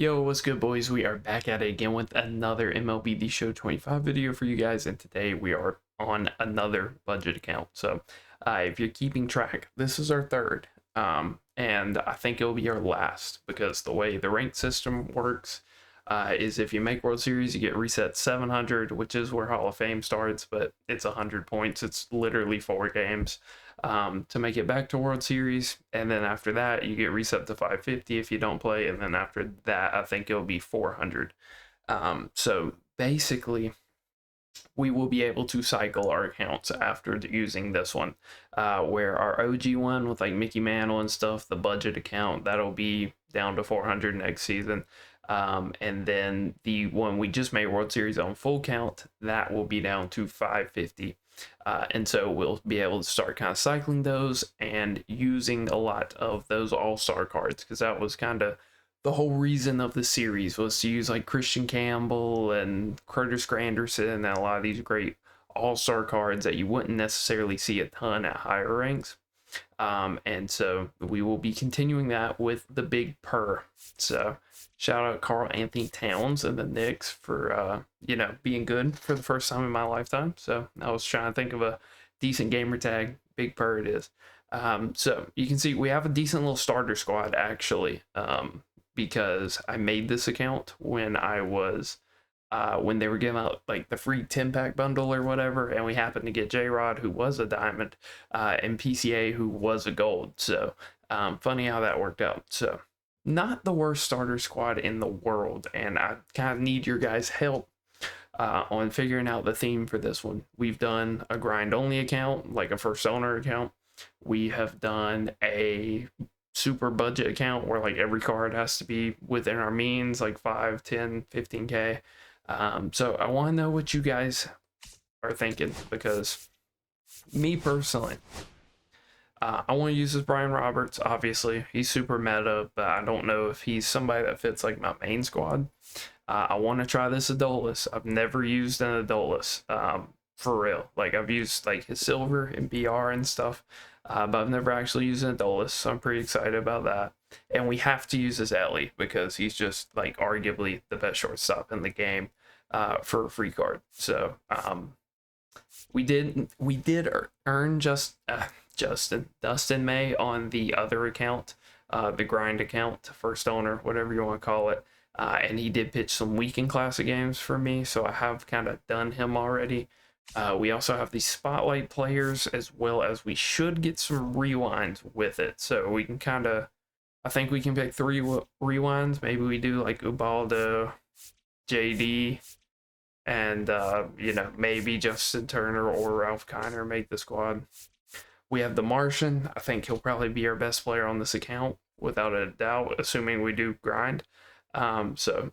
Yo, what's good, boys? We are back at it again with another MLB The Show 25 video for you guys, and today we are on another budget account. So, if you're keeping track, this is our third, and I think it'll be our last because the way the rank system works is if you make World Series, you get reset 700, which is where Hall of Fame starts, but it's 100 points. It's literally 4 games to make it back to World Series, and then after that you get reset to 550 if you don't play, and then after that I think it'll be 400. So basically we will be able to cycle our accounts after using this one, where our OG one with like Mickey Mantle and stuff, the budget account, that'll be down to 400 next season. And then the one we just made World Series on full count, that will be down to 550. And so we'll be able to start kind of cycling those and using a lot of those all-star cards, because that was kind of the whole reason of the series, was to use like Christian Campbell and Curtis Granderson and a lot of these great all-star cards that you wouldn't necessarily see a ton at higher ranks. And so we will be continuing that with the Big Purr. So shout out Carl Anthony Towns and the Knicks for being good for the first time in my lifetime. So I was trying to think of a decent gamer tag. Big Purr it is. So you can see we have a decent little starter squad actually, because I made this account when I was when they were giving out like the free 10-pack bundle or whatever, and we happened to get J-Rod, who was a diamond, and PCA, who was a gold. So funny how that worked out. So not the worst starter squad in the world, and I kind of need your guys' help on figuring out the theme for this one. We've done a grind only account, like a first owner account. We have done a super budget account where like every card has to be within our means, like 5, 10, 15k. So I want to know what you guys are thinking, because me personally, I want to use this Brian Roberts. Obviously he's super meta, but I don't know if he's somebody that fits like my main squad. I want to try this Adolis. I've never used an Adolis, for real. Like I've used like his silver and BR and stuff, but I've never actually used an Adolis, so I'm pretty excited about that. And we have to use his Ellie because he's just like arguably the best shortstop in the game, for a free card. So we did earn Dustin May on the other account, the grind account, first owner, whatever you want to call it. And he did pitch some weekend classic games for me, so I have kind of done him already. We also have the spotlight players, as well as we should get some rewinds with it. So we can kind of, I think we can pick 3 rewinds. Maybe we do like Ubaldo, JD, and maybe Justin Turner or Ralph Kiner make the squad. We have the Martian. I think he'll probably be our best player on this account without a doubt, assuming we do grind. So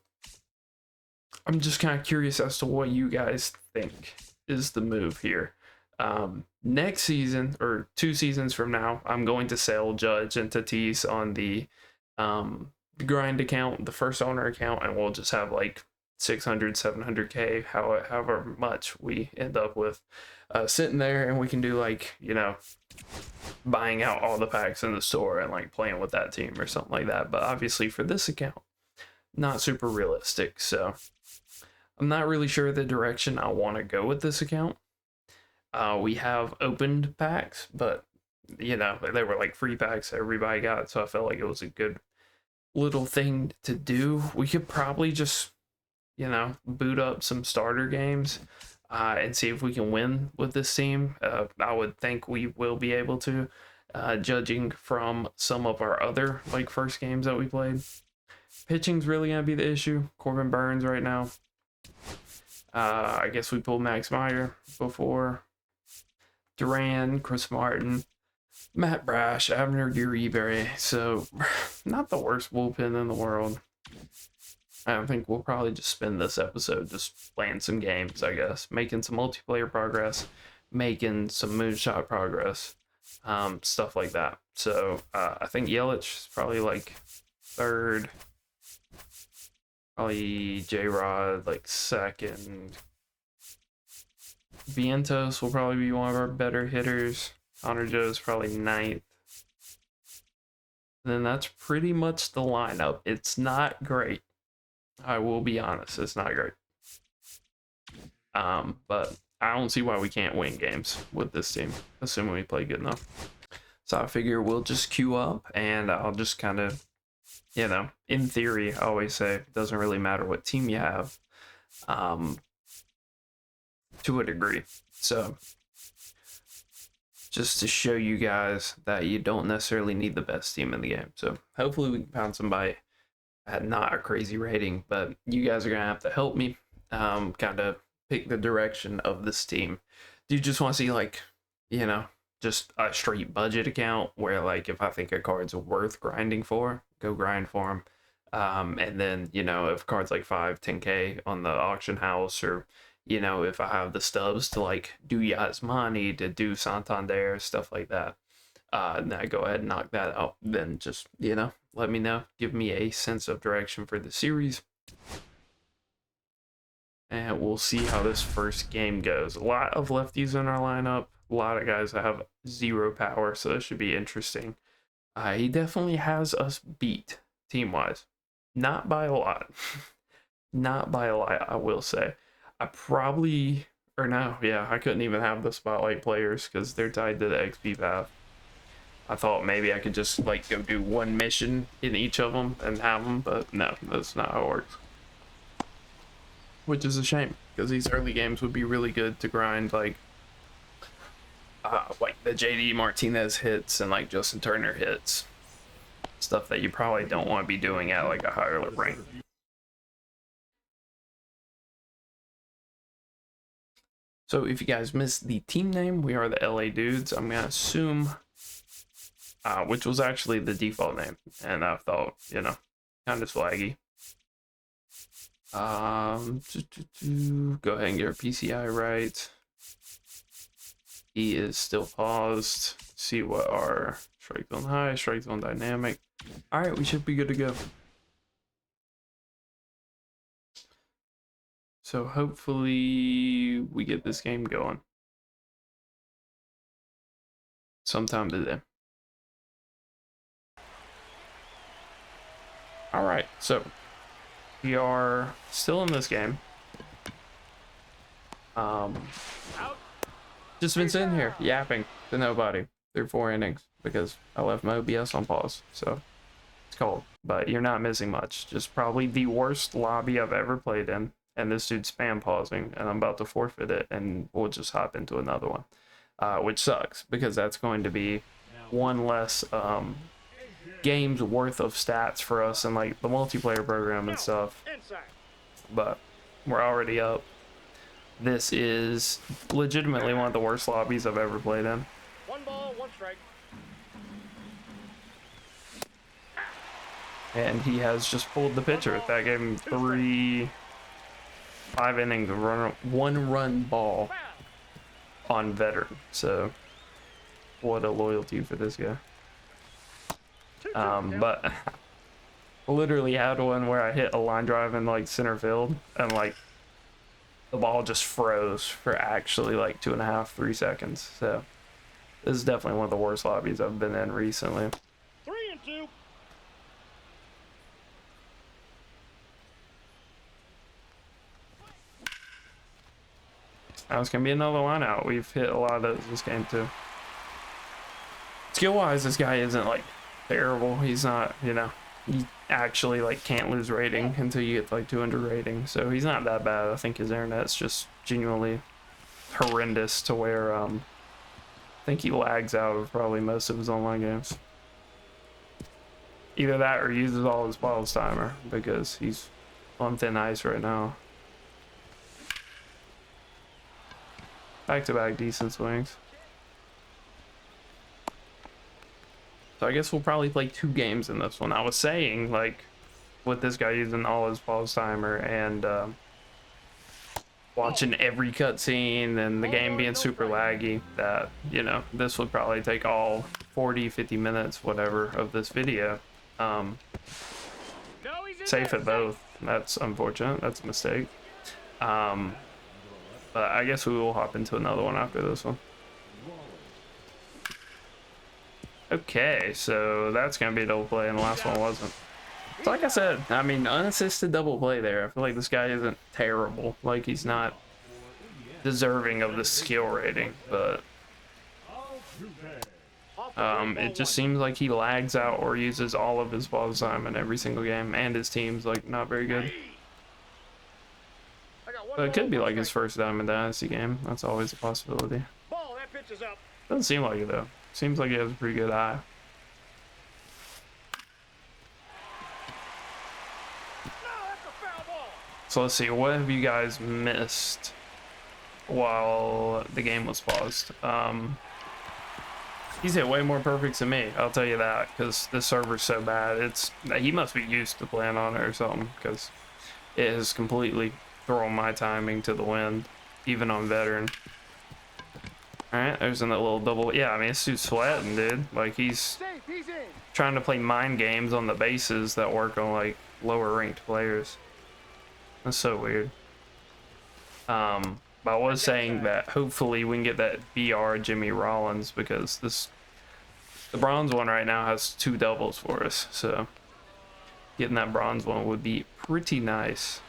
I'm just kind of curious as to what you guys think is the move here. Next season, or 2 seasons from now, I'm going to sell Judge and Tatis on the grind account, the first owner account, and we'll just have like 600, 700k, however much we end up with, sitting there, and we can do like, buying out all the packs in the store and like playing with that team or something like that. But obviously for this account, not super realistic. So I'm not really sure the direction I want to go with this account. We have opened packs, but they were like free packs everybody got, so I felt like it was a good little thing to do. We could probably just boot up some starter games and see if we can win with this team. I would think we will be able to, judging from some of our other like first games that we played. Pitching's really gonna be the issue. Corbin Burns right now. I guess we pulled Max Meyer before. Duran, Chris Martin, Matt Brash, Abner Uribe. So not the worst bullpen in the world. I think we'll probably just spend this episode just playing some games, I guess. Making some multiplayer progress, making some moonshot progress, stuff like that. So I think Yelich is probably like 3rd. Probably J-Rod like 2nd. Vientos will probably be one of our better hitters. Connor Joe's probably 9th. Then that's pretty much the lineup. It's not great. I will be honest, it's not great. But I don't see why we can't win games with this team, assuming we play good enough. So I figure we'll just queue up, and I'll just kind of, you know, in theory, I always say it doesn't really matter what team you have, to a degree. So just to show you guys that you don't necessarily need the best team in the game. So hopefully we can find somebody at not a crazy rating, but you guys are gonna have to help me kind of pick the direction of this team. Do you just want to see, like, you know, just a straight budget account where, like, if I think a card's worth grinding for, go grind for them, and then, you know, if cards like 5-10k on the auction house, or, you know, if I have the stubs to, like, do Yasmani, to do Santander, stuff like that, then I go ahead and knock that out. Then just, you know, let me know, give me a sense of direction for the series, and we'll see how this first game goes. A lot of lefties in our lineup, a lot of guys that have 0 power, so this should be interesting. He definitely has us beat team-wise. Not by a lot. Not by a lot, I will say. I probably, or no, yeah, I couldn't even have the spotlight players because they're tied to the XP path. I thought maybe I could just, like, go do one mission in each of them and have them, but no, that's not how it works. Which is a shame, because these early games would be really good to grind, like the JD Martinez hits and, like, Justin Turner hits. Stuff that you probably don't want to be doing at, like, a higher rank. So if you guys missed the team name, we are the LA Dudes. I'm going to assume, which was actually the default name, and I thought, you know, kind of swaggy. Go ahead and get our PCI right. He is still paused. See what our strike zone high, strike zone dynamic. All right, we should be good to go. So hopefully we get this game going sometime today. All right, so we are still in this game. Just been sitting here yapping to nobody through 4 innings because I left my OBS on pause. So it's cold, but you're not missing much. Just probably the worst lobby I've ever played in, and this dude's spam pausing, and I'm about to forfeit it, and we'll just hop into another one, which sucks because that's going to be one less games worth of stats for us in, like, the multiplayer program and stuff. But we're already up. This is legitimately one of the worst lobbies I've ever played in. 1 ball, 1 strike. And he has just pulled the pitcher. That gave him 5 innings of 1-run ball on veteran. So what a loyalty for this guy. But literally had one where I hit a line drive in, like, center field, and, like, the ball just froze for actually, like, 2.5-3 seconds. So this is definitely one of the worst lobbies I've been in recently. 3-2. Now it's gonna be another line out. We've hit a lot of those this game too. Skill wise, this guy isn't, like, terrible. He's not, you know, he actually, like, can't lose rating until you get to, like, 200 rating. So he's not that bad. I think his internet's just genuinely horrendous to where I think he lags out of probably most of his online games. Either that or uses all his pause timer because he's on thin ice right now. Back-to-back decent swings. So I guess we'll probably play 2 games in this one. I was saying, like, with this guy using all his pause timer and watching every cutscene and the game being super laggy, that, you know, this would probably take all 40-50 minutes, whatever, of this video. Safe at both. That's unfortunate. That's a mistake. But I guess we will hop into another one after this one. Okay, so that's gonna be a double play, and the last one wasn't. So like I said, I mean, unassisted double play there. I feel like this guy isn't terrible. Like, he's not deserving of the skill rating, but it just seems like he lags out or uses all of his ball time in every single game, and his team's like not very good. But it could be like his first Diamond Dynasty game. That's always a possibility. Ball, that pitch is up. Doesn't seem like it though. Seems like he has a pretty good eye. No, that's a foul ball. So let's see, what have you guys missed while the game was paused? He's hit way more perfects than me, I'll tell you that, because this server's so bad. He must be used to playing on it or something, because it has completely thrown my timing to the wind, even on veteran. Alright, there's a little double. Yeah, I mean, this dude's sweating, dude. Like, he's trying to play mind games on the bases that work on, like, lower ranked players. That's so weird. But I was saying that hopefully we can get that BR Jimmy Rollins, because the bronze one right now has 2 doubles for us, so getting that bronze one would be pretty nice.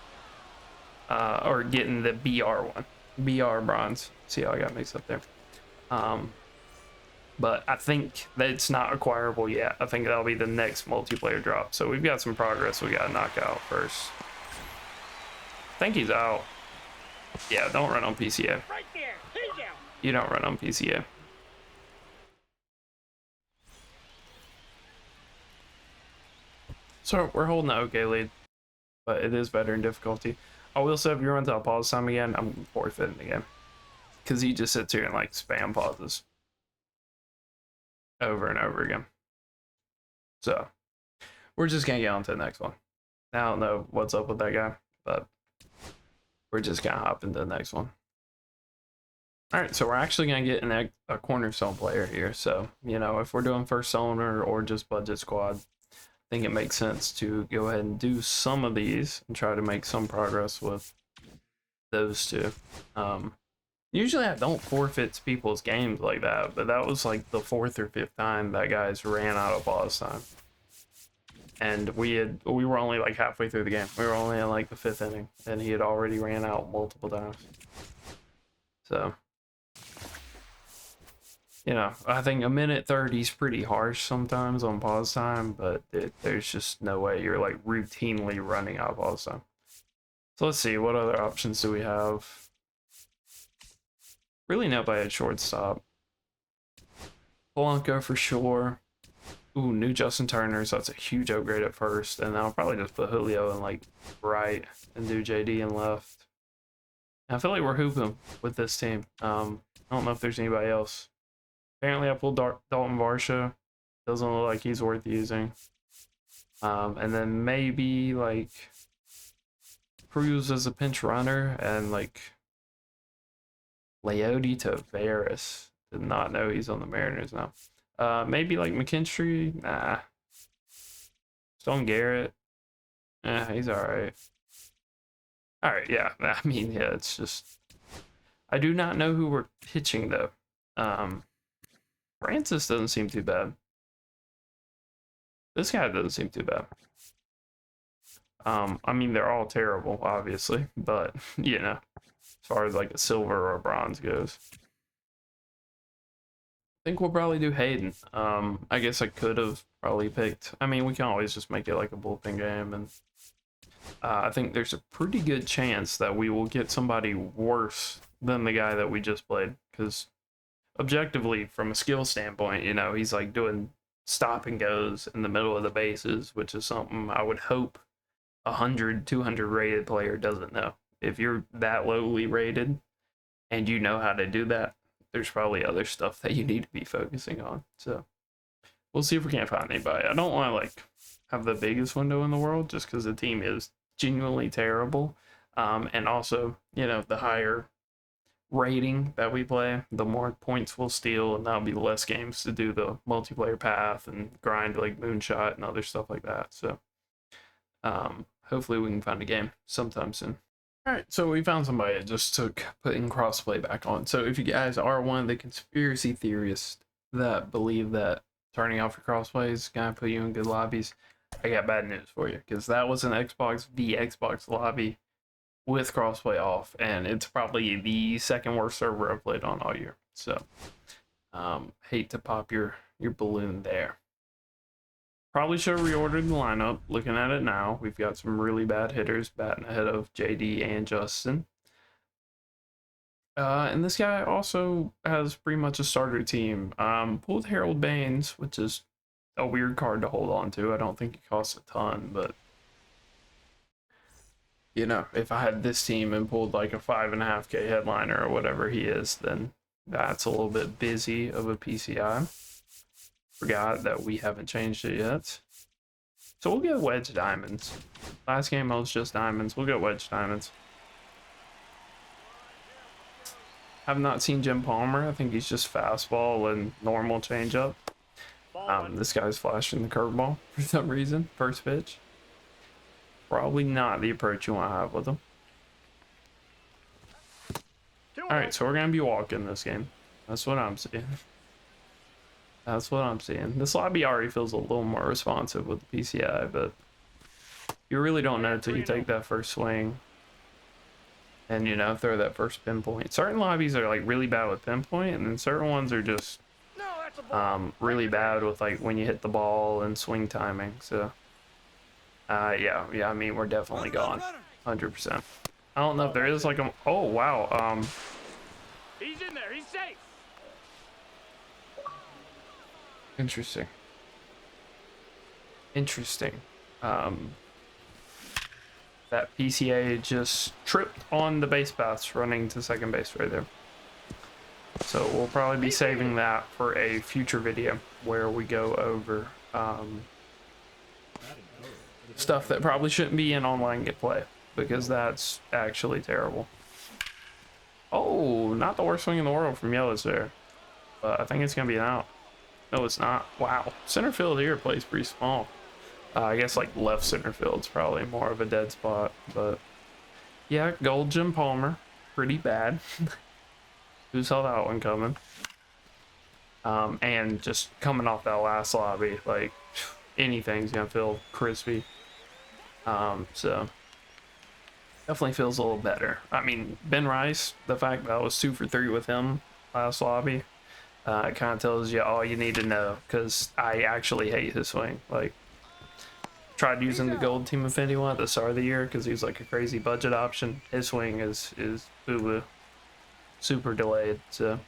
Or getting the BR one, BR bronze. See how I got mixed up there. But I think that it's not acquirable yet. I think that'll be the next multiplayer drop. So we've got some progress we gotta knock out first. I think he's out. Yeah, don't run on PCA. Right there. He's out. You don't run on PCA. So we're holding an okay lead, but it is better in difficulty. I will say if you run to a pause time again, I'm forfeiting the game, because he just sits here and like spam pauses over and over again. So we're just gonna get on to the next one. I don't know what's up with that guy, but we're just gonna hop into the next one. All right, so we're actually gonna get a cornerstone player here. So, you know, if we're doing first owner or just budget squad, I think it makes sense to go ahead and do some of these and try to make some progress with those two. Usually I don't forfeit people's games like that, but that was like the 4th or 5th time that guys ran out of pause time. And we were only like halfway through the game. We were only in like the 5th inning, and he had already ran out multiple times. So, you know, I think a minute 30 is pretty harsh sometimes on pause time, but there's just no way you're like routinely running out of pause time. So let's see, what other options do we have? Really nobody at shortstop. Polanco for sure. Ooh, new Justin Turner, so that's a huge upgrade at first. And I'll probably just put Julio in like right and do JD in left. And I feel like we're hooping with this team. I don't know if there's anybody else. Apparently I pulled Dalton Varsho. Doesn't look like he's worth using. And then maybe like Cruz as a pinch runner, and like Leody Taveras. Did not know he's on the Mariners now. Maybe like McKinstry. Nah. Stone Garrett. He's alright. Alright, yeah. I mean, yeah, it's just... I do not know who we're pitching, though. Francis doesn't seem too bad. This guy doesn't seem too bad. I mean, they're all terrible, obviously. But, you know, as far as like a silver or a bronze goes. I think we'll probably do Hayden. I guess I could have probably picked... I mean, we can always just make it like a bullpen game, and I think there's a pretty good chance that we will get somebody worse than the guy that we just played, because objectively, from a skill standpoint, you know, he's like doing stop and goes in the middle of the bases, which is something I would hope 100, 200 rated player doesn't know. If you're that lowly rated and you know how to do that, there's probably other stuff that you need to be focusing on. So we'll see if we can't find anybody. I don't want to like have the biggest window in the world, just because the team is genuinely terrible. And also, you know, the higher rating that we play, the more points we'll steal, and that'll be less games to do the multiplayer path and grind like Moonshot and other stuff like that. So hopefully we can find a game sometime soon. All right, so we found somebody that just took putting crossplay back on. So if you guys are one of the conspiracy theorists that believe that turning off your crossplay is gonna put you in good lobbies, I got bad news for you because that was an Xbox v Xbox lobby with crossplay off, and it's probably the second worst server I've played on all year. So, hate to pop your balloon there. Probably should have reordered the lineup. Looking at it now, we've got some really bad hitters batting ahead of JD and Justin. And this guy also has pretty much a starter team. Pulled Harold Baines, which is a weird card to hold on to. I don't think it costs a ton, but you know, if I had this team and pulled like a 5.5K headliner or whatever he is, then that's a little bit busy of a PCI. Forgot that we haven't changed it yet. So we'll get wedge diamonds. Last game I was just diamonds. We'll get wedge diamonds. Have not seen Jim Palmer. I think he's just fastball and normal changeup. This guy's flashing the curveball for some reason. First pitch. Probably not the approach you want to have with him. Alright, so we're going to be walking this game. That's what I'm seeing. That's what I'm seeing. This lobby already feels a little more responsive with the PCI, but you really don't know until you take that first swing. And, you know, throw that first pinpoint. Certain lobbies are, like, really bad with pinpoint, and then certain ones are just really bad with, like, when you hit the ball and swing timing. So, yeah, I mean, we're definitely gone. 100%. I don't know if there is, like, a... Oh, wow. He's in there. He's safe. Interesting. That PCA just tripped on the base paths running to second base right there. So we'll probably be saving that for a future video where we go over stuff that probably shouldn't be in online gameplay because that's actually terrible. Oh, not the worst swing in the world from Yellows there. But I think it's going to be an out. No, it's not. Wow. Center field here plays pretty small. I guess like left center field's probably more of a dead spot, but yeah, gold Jim Palmer, pretty bad. Who saw that one coming? And just coming off that last lobby, like anything's gonna feel crispy. So definitely feels a little better. I mean, Ben Rice, the fact that I was 2 for 3 with him last lobby, it kind of tells you all you need to know because I actually hate his swing. Like, tried using the gold Team Affinity one at the start of the year because he's like a crazy budget option. His swing is boo-boo. Super delayed, so.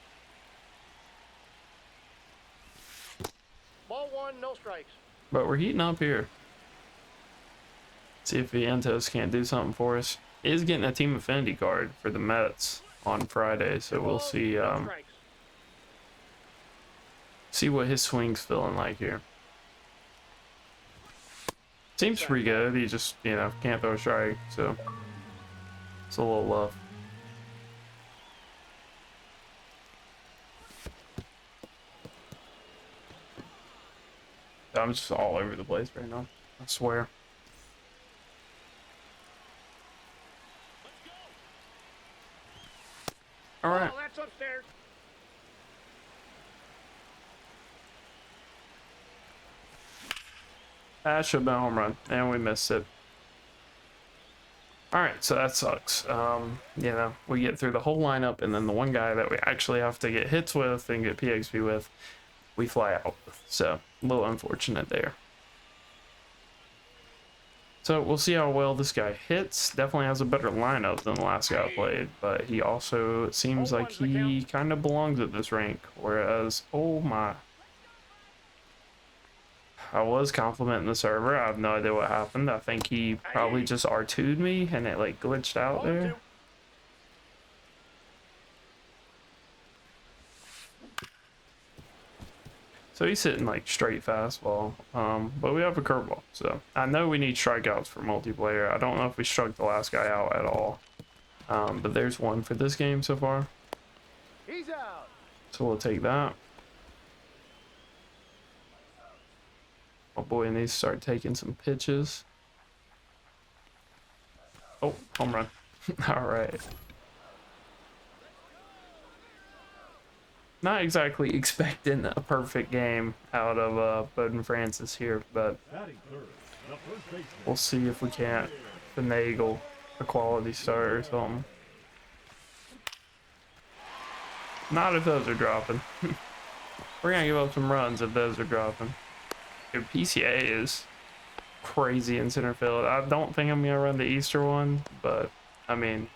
Ball 1, no strikes. But we're heating up here. See if Vientos can't do something for us. He is getting a Team Affinity card for the Mets on Friday, so we'll see see what his swing's feeling like here. Seems pretty good. He just, you know, can't throw a strike, so it's a little rough. I'm just all over the place right now. I swear. All right. Oh, that's upstairs. That should have been a home run, and we missed it. Alright, so that sucks. You know, we get through the whole lineup, and then the one guy that we actually have to get hits with and get PXP with, we fly out with. So, a little unfortunate there. So, we'll see how well this guy hits. Definitely has a better lineup than the last guy I played, but he also seems like he kind of belongs at this rank, whereas, oh my... I was complimenting the server. I have no idea what happened. I think he probably just R2'd me and it like glitched out there. So he's hitting like straight fastball. But we have a curveball. So I know we need strikeouts for multiplayer. I don't know if we struck the last guy out at all. But there's one for this game so far. He's out. So we'll take that. Oh boy, needs to start taking some pitches. Oh, home run. All right. Not exactly expecting a perfect game out of Bowden Francis here, but We'll see if we can't finagle a quality start or something. Not if those are dropping. We're gonna give up some runs if those are dropping. Dude, PCA is crazy in center field. I don't think I'm gonna run the Easter one, but I mean,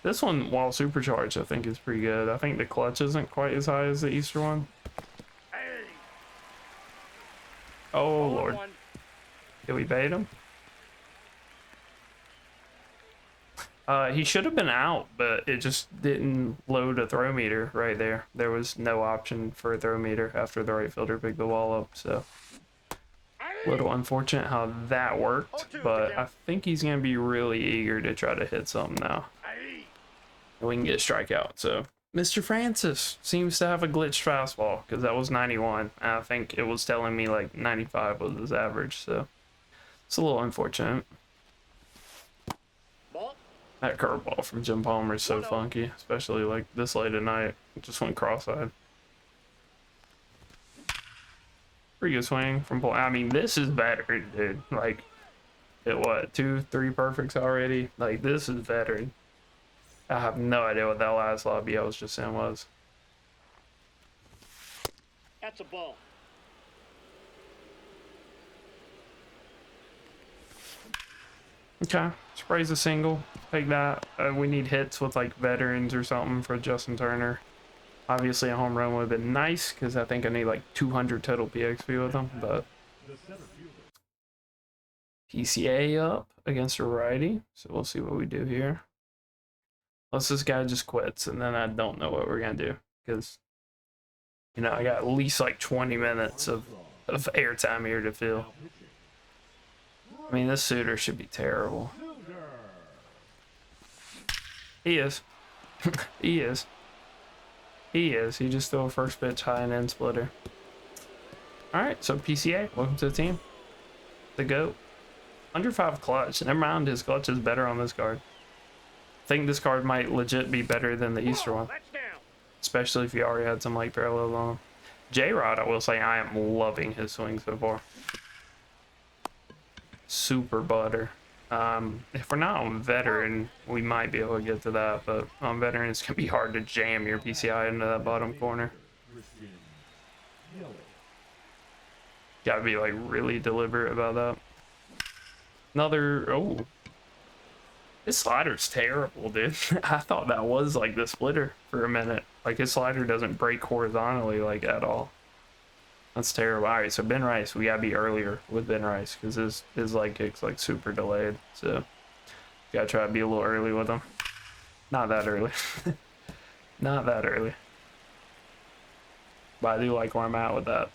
this one, while supercharged, I think is pretty good. I think the clutch isn't quite as high as the Easter one. Oh Lord, did we bait him? He should have been out, but it just didn't load a throw meter right there. There was no option for a throw meter after the right fielder picked the ball up, so a little unfortunate how that worked, but I think he's gonna be really eager to try to hit something now. And we can get a strikeout. So Mr. Francis seems to have a glitched fastball because that was 91. I think it was telling me like 95 was his average, so it's a little unfortunate. That curveball from Jim Palmer is so funky, especially like this late at night. It just went cross-eyed. Pretty good swing from Paul. I mean, this is veteran, dude. Like, it what, 2-3 perfects already? Like, this is veteran. I have no idea what that last lobby I was just in was. That's a ball. Okay, sprays a single. Take that. We need hits with like veterans or something for Justin Turner. Obviously, a home run would have been nice because I think I need like 200 total PXP with him. But PCA up against a righty, so we'll see what we do here. Unless this guy just quits, and then I don't know what we're gonna do because you know I got at least like 20 minutes of airtime here to fill. I mean, this suitor should be terrible. He is. He is. He is. He just threw a first pitch high and end splitter. Alright, so PCA, welcome to the team. The GOAT. Under 5 clutch. Never mind, his clutch is better on this card. I think this card might legit be better than the Easter one. Especially if you already had some like parallels on him. J-Rod, I will say, I am loving his swing so far. Super butter. If we're not on veteran, we might be able to get to that, but on veteran it's gonna be hard to jam your PCI into that bottom corner. Gotta be like really deliberate about that. Another, oh, his slider's terrible, dude. I thought that was like the splitter for a minute. Like his slider doesn't break horizontally like at all. That's terrible. All right, so Ben Rice, we gotta be earlier with Ben Rice because his leg kick's like super delayed. So gotta try to be a little early with him. Not that early. Not that early. But I do like where I'm at with that.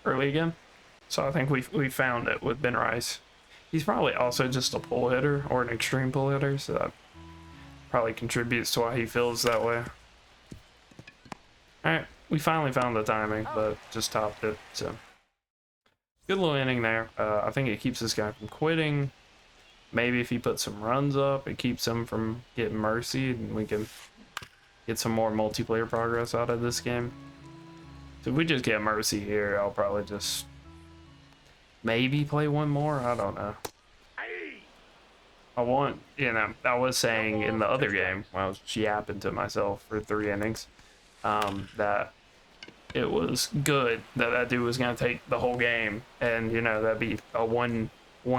Early again. So I think we found it with Ben Rice. He's probably also just a pull hitter or an extreme pull hitter, so that probably contributes to why he feels that way. Alright, we finally found the timing, but just topped it, so. Good little inning there. I think it keeps this guy from quitting. Maybe if he puts some runs up, it keeps him from getting mercied, and we can get some more multiplayer progress out of this game. So if we just get mercy here, I'll probably just maybe play one more. I don't know. I want, you know, I was saying in the other game, when I was yapping to myself for 3 innings, that it was good that that dude was going to take the whole game, and you know that'd be a one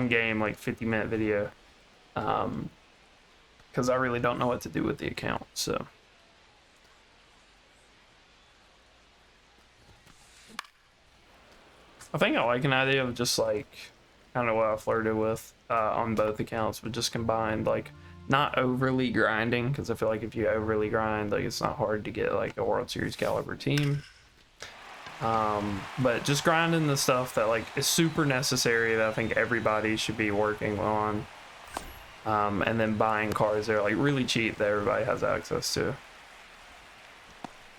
game like 50-minute video, because I really don't know what to do with the account. So I think I like an idea of just like kind of what I flirted with on both accounts, but just combined, like not overly grinding, because I feel like if you overly grind, like it's not hard to get like a World Series caliber team. But just grinding the stuff that like is super necessary that I think everybody should be working on. And then buying cards that are like really cheap that everybody has access to.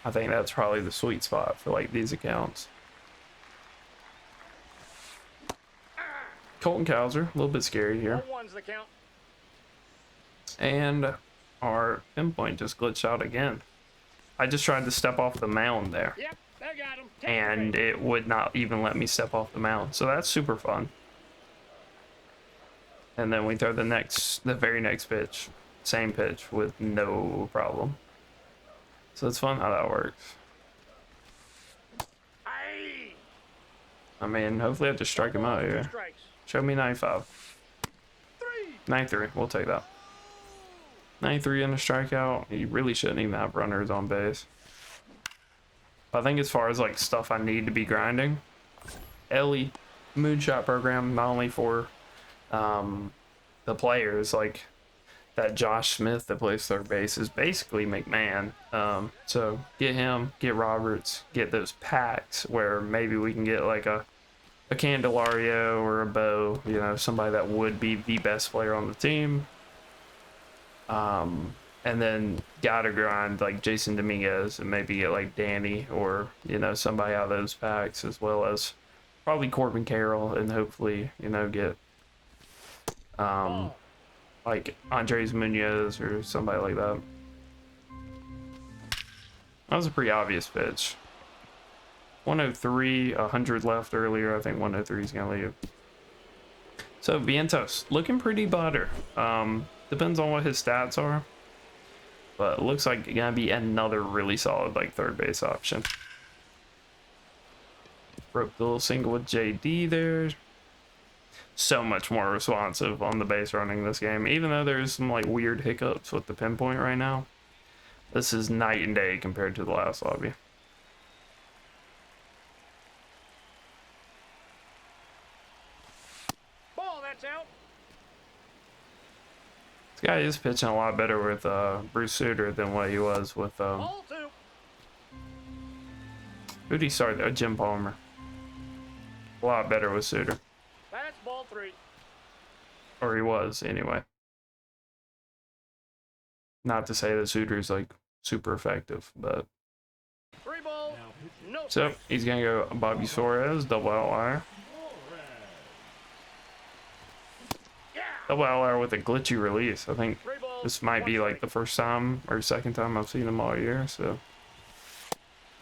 I think that's probably the sweet spot for like these accounts. Colton Cowser, a little bit scary here. And our pinpoint just glitched out again. I just tried to step off the mound there. Yep. They got him. and it would not even let me step off the mound. So that's super fun. And then we throw the very next pitch, same pitch with no problem. So it's fun how that works. Aye. I mean, hopefully I have to strike him out here. Show me 95. 93, we'll take that. 93 in a strikeout. You really shouldn't even have runners on base. I think as far as like stuff I need to be grinding, Ellie moonshot program, not only for the players, like that Josh Smith that plays third base is basically McMahon. So get him, get Roberts, get those packs where maybe we can get like a Candelario or a Bo, you know, somebody that would be the best player on the team. And then gotta grind like Jason Dominguez and maybe get like Danny or, you know, somebody out of those packs, as well as probably Corbin Carroll, and hopefully, you know, get like Andres Munoz or somebody like that. That was a pretty obvious pitch. 103, 100 left earlier. I think 103 is gonna leave. So Vientos looking pretty butter. Depends on what his stats are, but it looks like it's gonna be another really solid like third base option. Broke the little single with JD there. So much more responsive on the base running this game, even though there's some like weird hiccups with the pinpoint right now. This is night and day compared to the last lobby. Ball, that's out. This guy is pitching a lot better with Bruce Sutter than what he was with Ball two. who'd he start there? Jim Palmer. A lot better with Sutter. That's ball three. Or he was, anyway. Not to say that Sutter's like super effective, but. Three ball. No. So he's gonna go Bobby Suarez, double outlier. Yeah. Double outlier with a glitchy release. I think Three balls. this might be like the first time or second time I've seen him all year, so.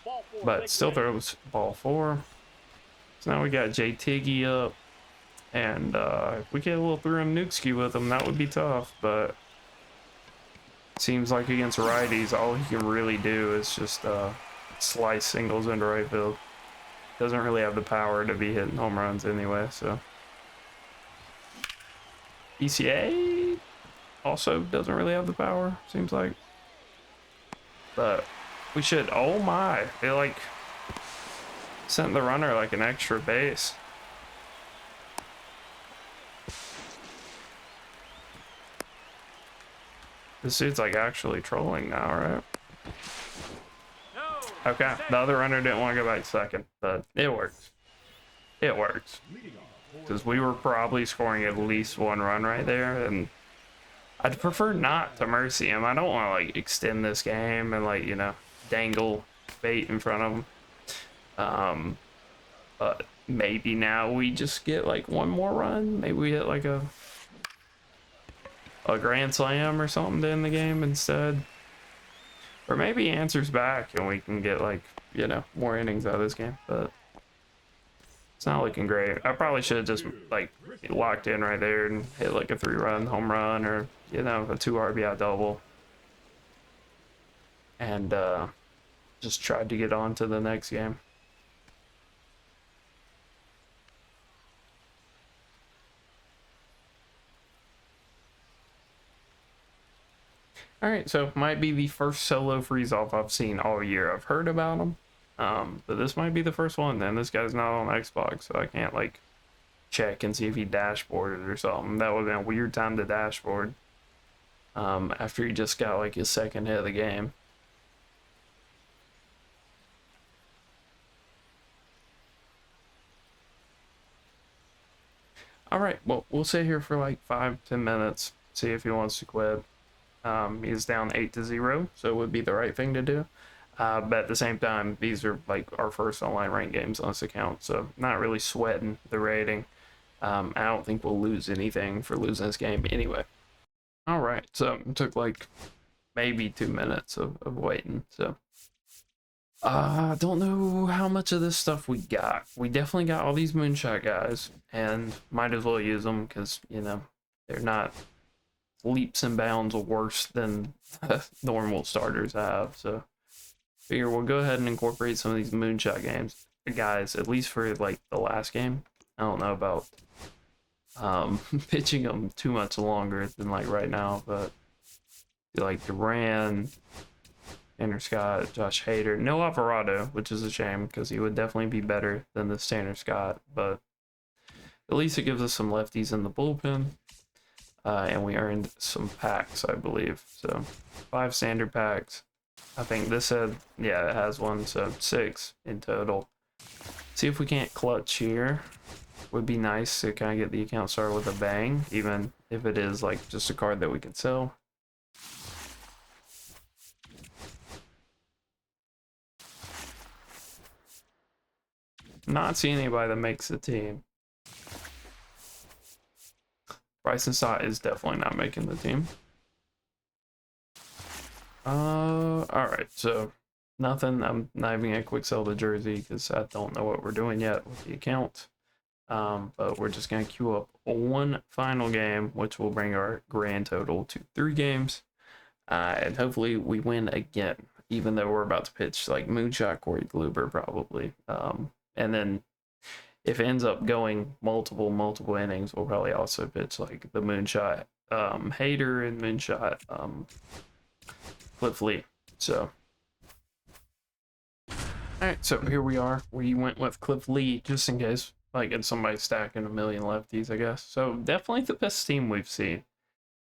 Ball four. But still throws ball 4. So now we got Jay Tiggy up. And if we get a little through-him Nukeski with him, that would be tough, but seems like against righties, all he can really do is just slice singles into right field. Doesn't really have the power to be hitting home runs anyway, so. ECA also doesn't really have the power, seems like. But we should, oh my, they like sent the runner like an extra base. This dude's like actually trolling now, right? No. Okay, the other runner didn't want to go back second, but it works. It works. Because we were probably scoring at least one run right there, and I'd prefer not to mercy him. I don't want to like extend this game and like, you know, dangle bait in front of him. But maybe now we just get like one more run. Maybe we hit like a grand slam or something to end the game instead. Or maybe he answers back and we can get like, you know, more innings out of this game, but it's not looking great. I probably should have just like locked in right there and hit like a 3-run home run or, you know, a 2 RBI double. And just tried to get on to the next game. All right, so might be the first solo freeze off I've seen all year. I've heard about them, but this might be the first one. And this guy's not on Xbox, so I can't like check and see if he dashboarded or something. That would have been a weird time to dashboard after he just got like his second hit of the game. All right, well, we'll sit here for like 5-10 minutes, see if he wants to quit. He's down 8-0, so it would be the right thing to do. But at the same time, these are like our first online ranked games on this account, so not really sweating the rating. I don't think we'll lose anything for losing this game anyway. All right, so it took like maybe 2 minutes of waiting. So I don't know how much of this stuff we got. We definitely got all these moonshot guys, and might as well use them because, you know, they're not leaps and bounds worse than normal starters have. So, figure we'll go ahead and incorporate some of these moonshot games, guys, at least for like the last game. I don't know about pitching them too much longer than like right now, but like Duran, Tanner Scott, Josh Hader, no Alvarado, which is a shame because he would definitely be better than this Tanner Scott, but at least it gives us some lefties in the bullpen. And we earned some packs, I believe. So 5 standard packs. I think this said, yeah, it has one, so 6 in total. See if we can't clutch here. Would be nice to kind of get the account started with a bang, even if it is like just a card that we can sell. Not seeing anybody that makes the team. Bryson Stott is definitely not making the team. Alright, so nothing. I'm not even gonna quick sell the jersey because I don't know what we're doing yet with the account. But we're just gonna queue up one final game, which will bring our grand total to 3 games. And hopefully we win again, even though we're about to pitch like Moonshot Corey Kluber probably. And then if it ends up going multiple innings, we'll probably also pitch like the Moonshot Hader and Moonshot Cliff Lee. So, all right, so here we are. We went with Cliff Lee just in case, like, it's somebody stacking a million lefties, I guess. So definitely the best team we've seen.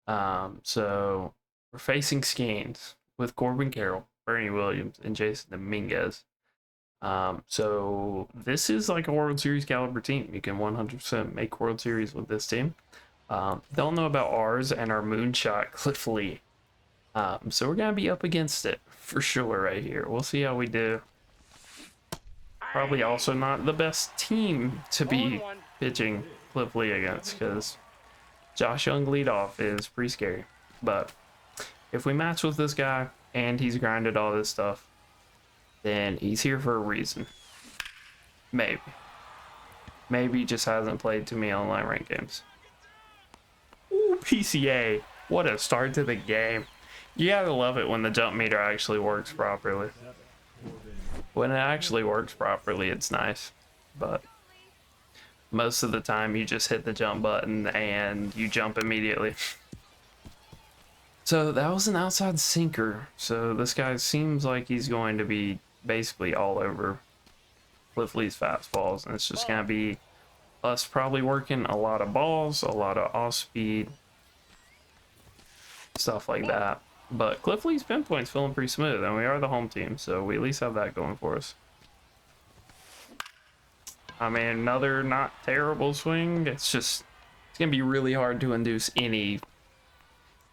So we're facing Skeens with Corbin Carroll, Bernie Williams, and Jason Dominguez. So this is like a World Series caliber team. You can 100% make World Series with this team. Don't know about ours and our Moonshot Cliff Lee. So we're gonna be up against it for sure right here. We'll see how we do. Probably also not the best team to be pitching Cliff Lee against because Josh Young leadoff is pretty scary. But if we match with this guy and he's grinded all this stuff, then he's here for a reason. Maybe. Maybe he just hasn't played too many online ranked games. Ooh, PCA. What a start to the game. You gotta love it when the jump meter actually works properly. When it actually works properly, it's nice. But most of the time, you just hit the jump button and you jump immediately. So that was an outside sinker. So this guy seems like he's going to be basically all over Cliff Lee's fastballs. And it's just going to be us probably working a lot of balls, a lot of off speed, stuff like that. But Cliff Lee's pinpoint's feeling pretty smooth, and we are the home team, so we at least have that going for us. I mean, another not terrible swing. It's going to be really hard to induce any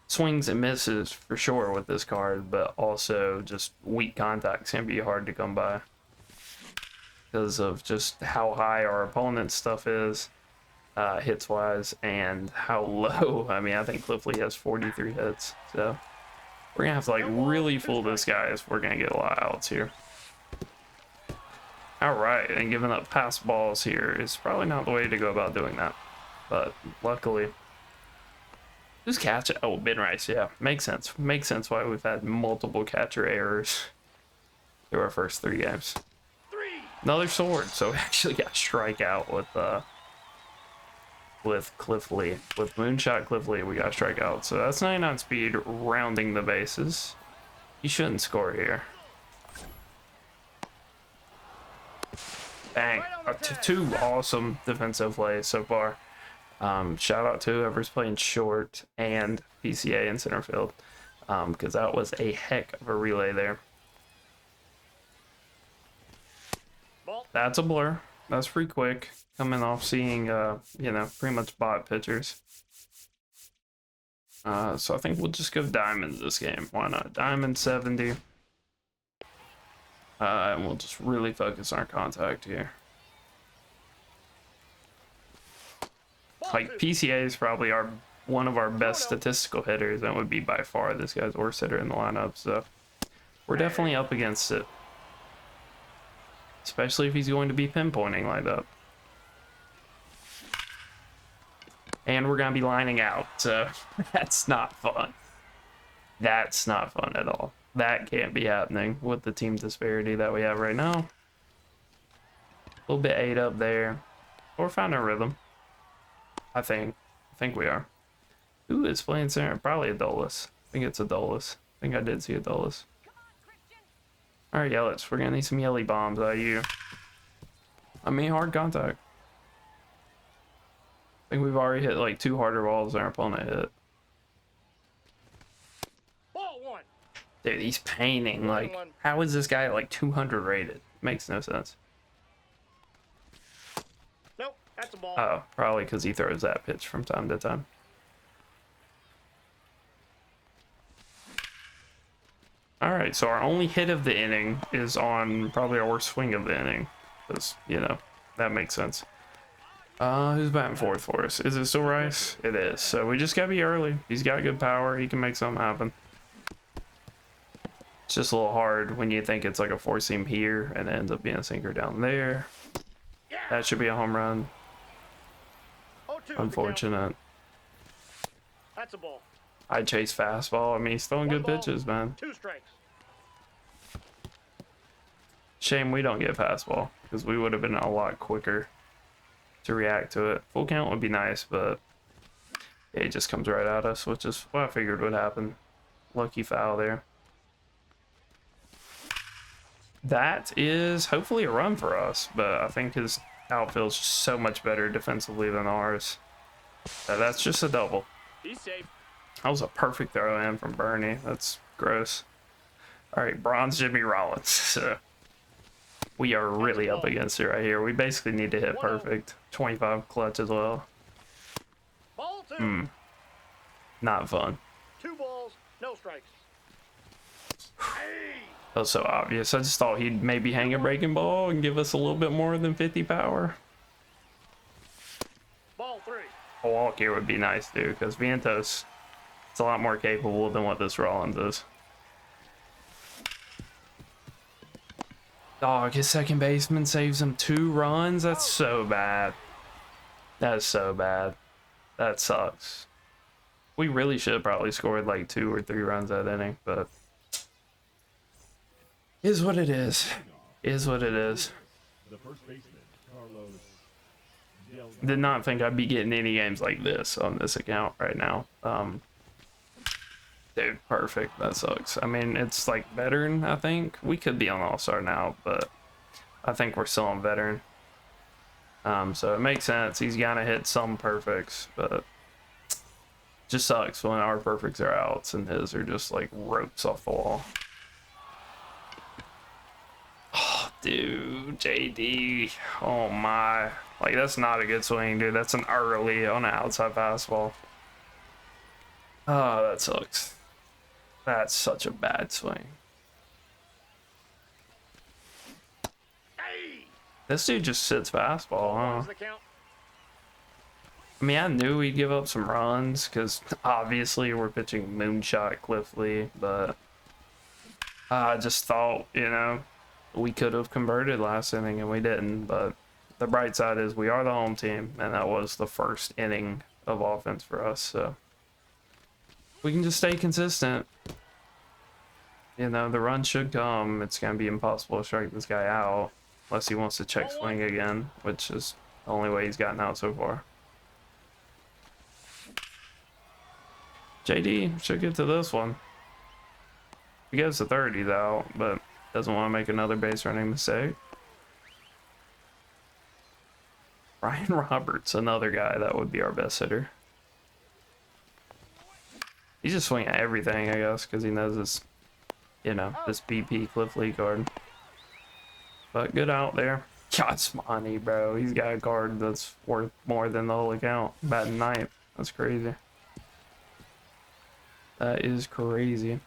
swings and misses for sure with this card, but also just weak contact's going to be hard to come by because of just how high our opponent's stuff is, hits-wise, and how low. I mean, I think Cliff Lee has 43 hits, so we're gonna have to like really fool this guy if we're gonna get a lot of outs here. All right, and giving up pass balls here is probably not the way to go about doing that, but luckily, who's catch? Oh, Ben Rice, yeah, makes sense. Makes sense why we've had multiple catcher errors through our first 3 games. Another sword, so we actually got strikeout with Cliff Lee. With Moonshot Cliff Lee, we got strikeout. So that's 99 speed, rounding the bases. You shouldn't score here. Bang. 2 awesome defensive plays so far. Shout out to whoever's playing short and PCA in center field, because that was a heck of a relay there. That's a blur. That's pretty quick. Coming off seeing, you know, pretty much bot pitchers. So I think we'll just go diamond this game. Why not? Diamond 70. And we'll just really focus on our contact here. Like, PCA is probably one of our best statistical hitters, and would be by far this guy's worst hitter in the lineup, so we're definitely up against it. especially if he's going to be pinpointing like that. And we're going to be lining out, so that's not fun. That's not fun at all. That can't be happening with the team disparity that we have right now. A little bit 8 up there. We're finding a rhythm. I think we are. Who is playing center? Probably a Dolus. I think it's a Dolus. I think I did see a Dolus. Alright, Yelich. We're going to need some Yelly bombs out of you. I mean, hard contact. I think we've already hit like 2 harder balls than our opponent hit. Ball 1. Dude, he's painting. Like, how is this guy like 200 rated? Makes no sense. Nope, that's a ball. Oh, probably because he throws that pitch from time to time. Alright, so our only hit of the inning is on probably our worst swing of the inning. Because, you know, that makes sense. Who's batting fourth for us? Is it still Rice? It is. So we just gotta be early. He's got good power. He can make something happen. It's just a little hard when you think it's like a 4-seam here and it ends up being a sinker down there. That should be a home run. 0-2. Unfortunate. That's a ball. I chase fastball. I mean, he's throwing good pitches, man. 2 strikes. Shame we don't get fastball because we would have been a lot quicker to react to it. Full count would be nice, but yeah, it just comes right at us, which is what I figured would happen. Lucky foul there. That is hopefully a run for us, but I think his outfield's just so much better defensively than ours. That's just a double. He's safe. That was a perfect throw in from Bernie. That's gross. All right, bronze Jimmy Rollins. So we are really up against it right here. We basically need to hit perfect. 25 clutch as well. Ball 2. Not fun. 2 balls, no strikes. That was so obvious. I just thought he'd maybe hang a breaking ball and give us a little bit more than 50 power. Ball 3. A walk here would be nice, dude, because Vientos, it's a lot more capable than what this Rollins is. Dog, his second baseman saves him 2 runs? That's so bad. That is so bad. That sucks. We really should have probably scored like 2 or 3 runs that inning, but is what it is. Is what it is. Did not think I'd be getting any games like this on this account right now. Dude, perfect. That sucks. I mean, it's like veteran, I think. We could be on All-Star now, but I think we're still on veteran. So it makes sense. He's gonna hit some perfects, but just sucks when our perfects are outs and his are just like ropes off the wall. Oh, dude, JD. Oh my. Like, that's not a good swing, dude. That's an early on an outside fastball. Oh, that sucks. That's such a bad swing. Hey! This dude just sits fastball, huh? The count. I mean, I knew we'd give up some runs because obviously we're pitching moonshot Cliffley, but I just thought, you know, we could have converted last inning and we didn't. But the bright side is we are the home team, and that was the first inning of offense for us. So we can just stay consistent. You know, the run should come. It's going to be impossible to strike this guy out unless he wants to check swing again, which is the only way he's gotten out so far. JD should get to this one. He gets to 30, he's out, but doesn't want to make another base running mistake. Ryan Roberts, another guy that would be our best hitter. He's just swinging at everything, I guess, because he knows this, you know, this BP Cliff Lee card. But good out there. God, Smoney, bro. He's got a card that's worth more than the whole account. Batting ninth. That's crazy. That is crazy.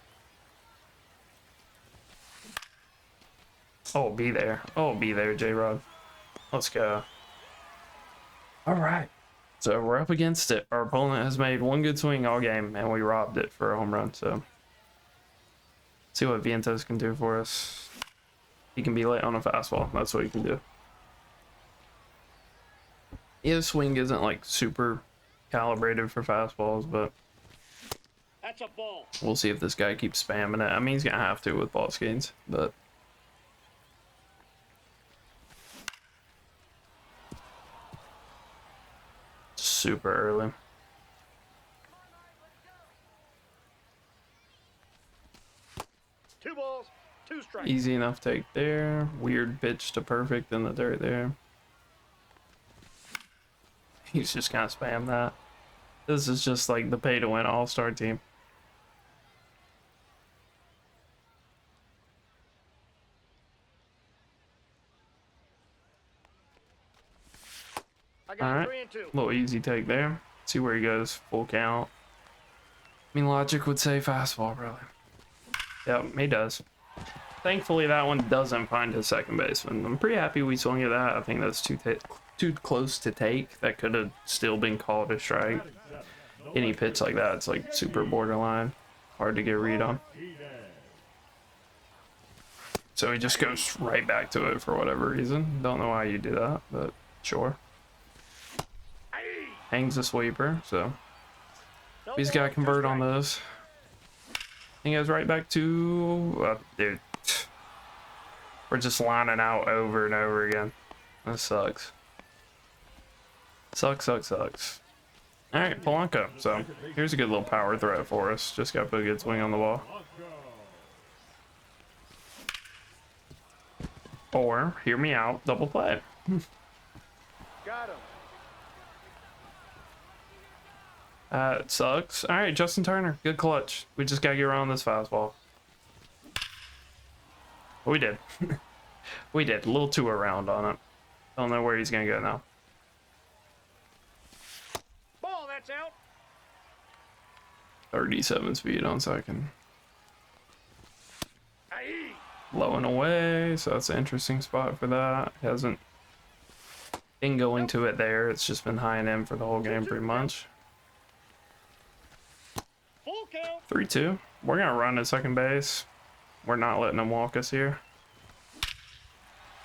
Oh, be there. Oh, be there, J-Rod. Let's go. All right. So we're up against it. Our opponent has made one good swing all game, and we robbed it for a home run. So see what Vientos can do for us. He can be late on a fastball. That's what he can do. His swing isn't like super calibrated for fastballs, but That's a ball. we'll see if this guy keeps spamming it. I mean, he's gonna have to with ball skates, but super early. Two balls, two strikes. Easy enough take there. Weird pitch to perfect in the dirt there. He's just gonna spam that. This is just like the pay to win all-star team. I got Alright. 3 and 2. Little easy take there. See where he goes. Full count. I mean, logic would say fastball, probably. Yep, he does. Thankfully, that one doesn't find his second baseman. I'm pretty happy we swung at that. I think that's too close to take. That could have still been called a strike. Any pitch like that, it's like super borderline. Hard to get a read on. So he just goes right back to it for whatever reason. Don't know why you do that, but sure. Hangs a sweeper, so No he's balls, got to two convert on strikes. those. He goes right back to dude. We're just lining out over and over again. That sucks. Sucks. All right, Polanco. So here's a good little power threat for us. Just got to put a good swing on the ball. Or hear me out, double play. Got him. It sucks. All right, Justin Turner, good clutch. We just gotta get around this fastball. We did. We did. A little too around on it. Don't know where he's gonna go now. Ball, that's out. 37 speed on second. Aye. Low and away, so that's an interesting spot for that. Hasn't been going to it there. It's just been high and in for the whole game pretty much. Full count. 3-2. We're gonna run at second base. We're not letting them walk us here.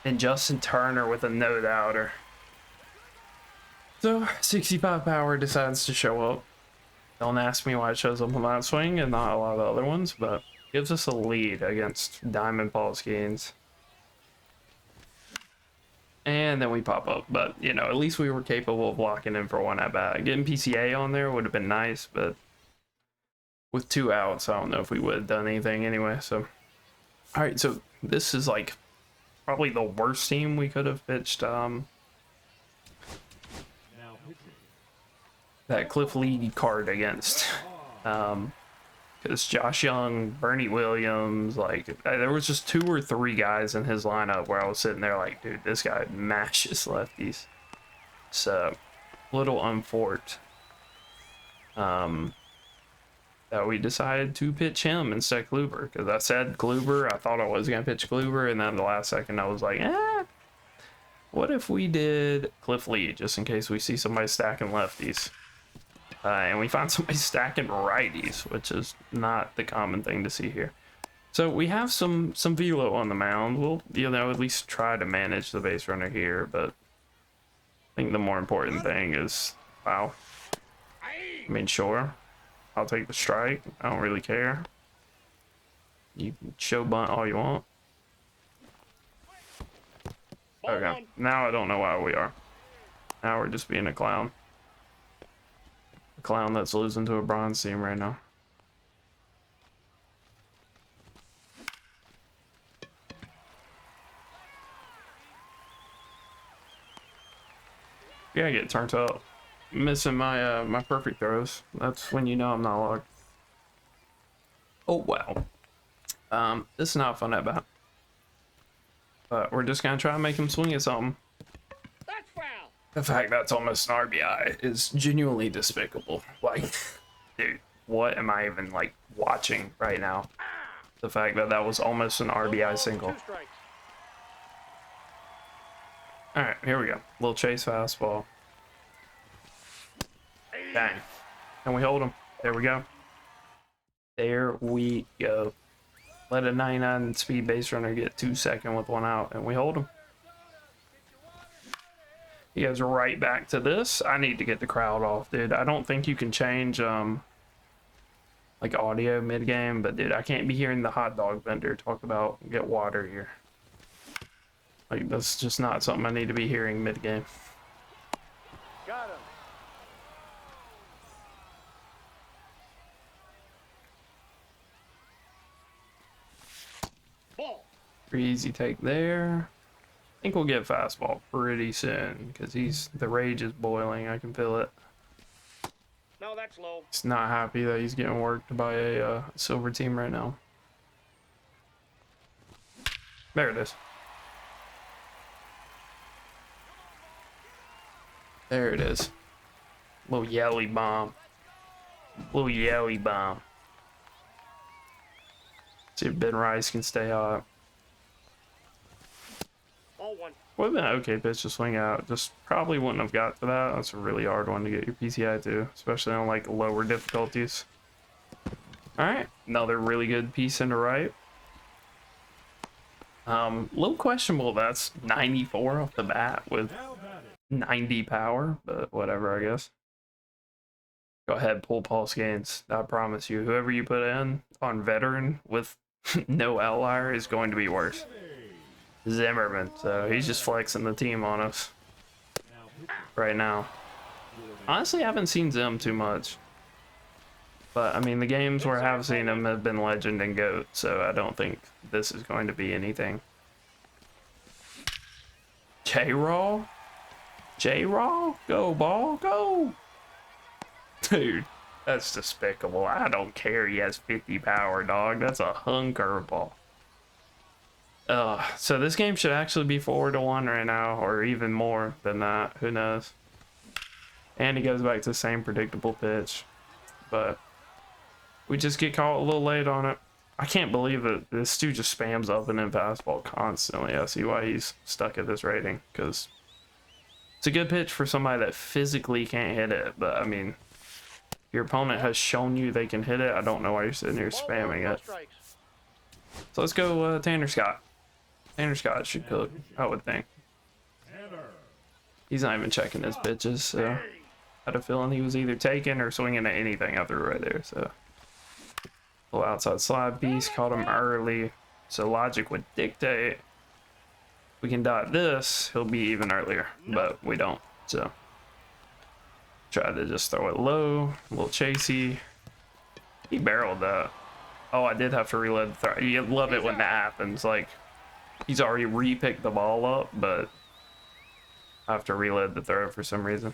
And Justin Turner with a no-doubter. So 65 power decides to show up. Don't ask me why it shows up on that swing and not a lot of the other ones, but gives us a lead against Diamond Paul Skeens. And then we pop up, but you know, at least we were capable of locking in for one at bat. Getting PCA on there would have been nice, but with 2 outs, I don't know if we would have done anything anyway. So, all right, so this is like probably the worst team we could have pitched. That Cliff Lee card against. Because Josh Young, Bernie Williams, like there was just 2 or 3 guys in his lineup where I was sitting there like, dude, this guy mashes lefties. So, little unfortunate that we decided to pitch him instead of Kluber. Because I said Kluber, I thought I was gonna pitch Kluber, and then the last second I was like, what if we did Cliff Lee just in case we see somebody stacking lefties? And we found somebody stacking righties, which is not the common thing to see here. So we have some velo on the mound. We'll, you know, at least try to manage the base runner here, but I think the more important thing is, wow. I mean, sure, I'll take the strike. I don't really care. You can show bunt all you want. Ball Okay, one. now I don't know why we are. Now we're just being a clown. A clown that's losing to a bronze team right now. Yeah, get turned up. Missing my my perfect throws. That's when you know I'm not locked. Oh wow. This is not fun at bat. But we're just gonna try to make him swing at something. That's foul. The fact that's almost an RBI is genuinely despicable. Like, dude, what am I even like watching right now? The fact that that was almost an No RBI balls, single. 2 strikes. All right, here we go. Little chase fastball. Bang. And we hold him. There we go. There we go. Let a 99 speed base runner get 2 second with one out, and we hold him. He goes right back to this. I need to get the crowd off, dude. I don't think you can change like audio mid game, but dude, I can't be hearing the hot dog vendor talk about get water here. Like that's just not something I need to be hearing mid game. Got him. Ball. Pretty easy take there. I think we'll get fastball pretty soon because the rage is boiling. I can feel it. No, that's low. He's not happy that he's getting worked by a silver team right now. There it is. There it is. Little yelly bomb. Little yelly bomb. See if Ben Rice can stay hot. Ball one. Would have been an okay pitch to swing out. Just probably wouldn't have got to that. That's a really hard one to get your PCI to, especially on like lower difficulties. All right, another really good piece into right. Little questionable. That's 94 off the bat with 90 power, but whatever, I guess. Go ahead, pull Paul Gaines. I promise you, whoever you put in on veteran with no outlier is going to be worse. Zimmerman, so he's just flexing the team on us right now. Honestly, I haven't seen Zim too much, but I mean the games where I have seen him have been Legend and Goat, so I don't think this is going to be anything. J-Raw, go ball, go, dude. That's despicable. I don't care. He has 50 power, dog. That's a hung curveball. So this game should actually be 4-1 right now, or even more than that. Who knows? And he goes back to the same predictable pitch, but we just get caught a little late on it. I can't believe that this dude just spams up and in fastball constantly. I see why he's stuck at this rating, because it's a good pitch for somebody that physically can't hit it. But I mean, your opponent has shown you they can hit it. I don't know why you're sitting here spamming it. So let's go Tanner Scott. Tanner Scott should cook, I would think. He's not even checking his pitches, so I had a feeling he was either taking or swinging at anything I threw right there. So, little outside slide piece, caught him early. So logic would dictate we can dot this, he'll be even earlier, but we don't. So, try to just throw it low, a little chasey. He barreled that. Oh, I did have to reload the throw. You love it when that happens. Like, he's already re-picked the ball up, but I have to reload the throw for some reason.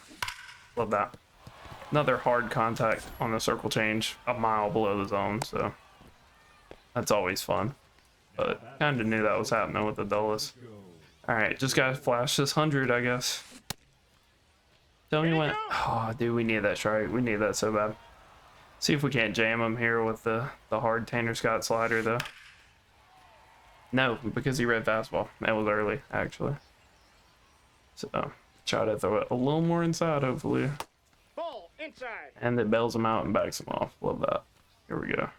Love that. Another hard contact on the circle change, a mile below the zone, so that's always fun. But kind of knew that was happening with the Dulles. All right, just gotta flash this 100, I guess. Tell me when. Oh, dude, we need that strike. We need that so bad. See if we can't jam him here with the hard Tanner Scott slider, though. No, because he read fastball. That was early, actually. So, try to throw it a little more inside, hopefully. Ball inside. And it bails him out and backs him off. Love that. Here we go.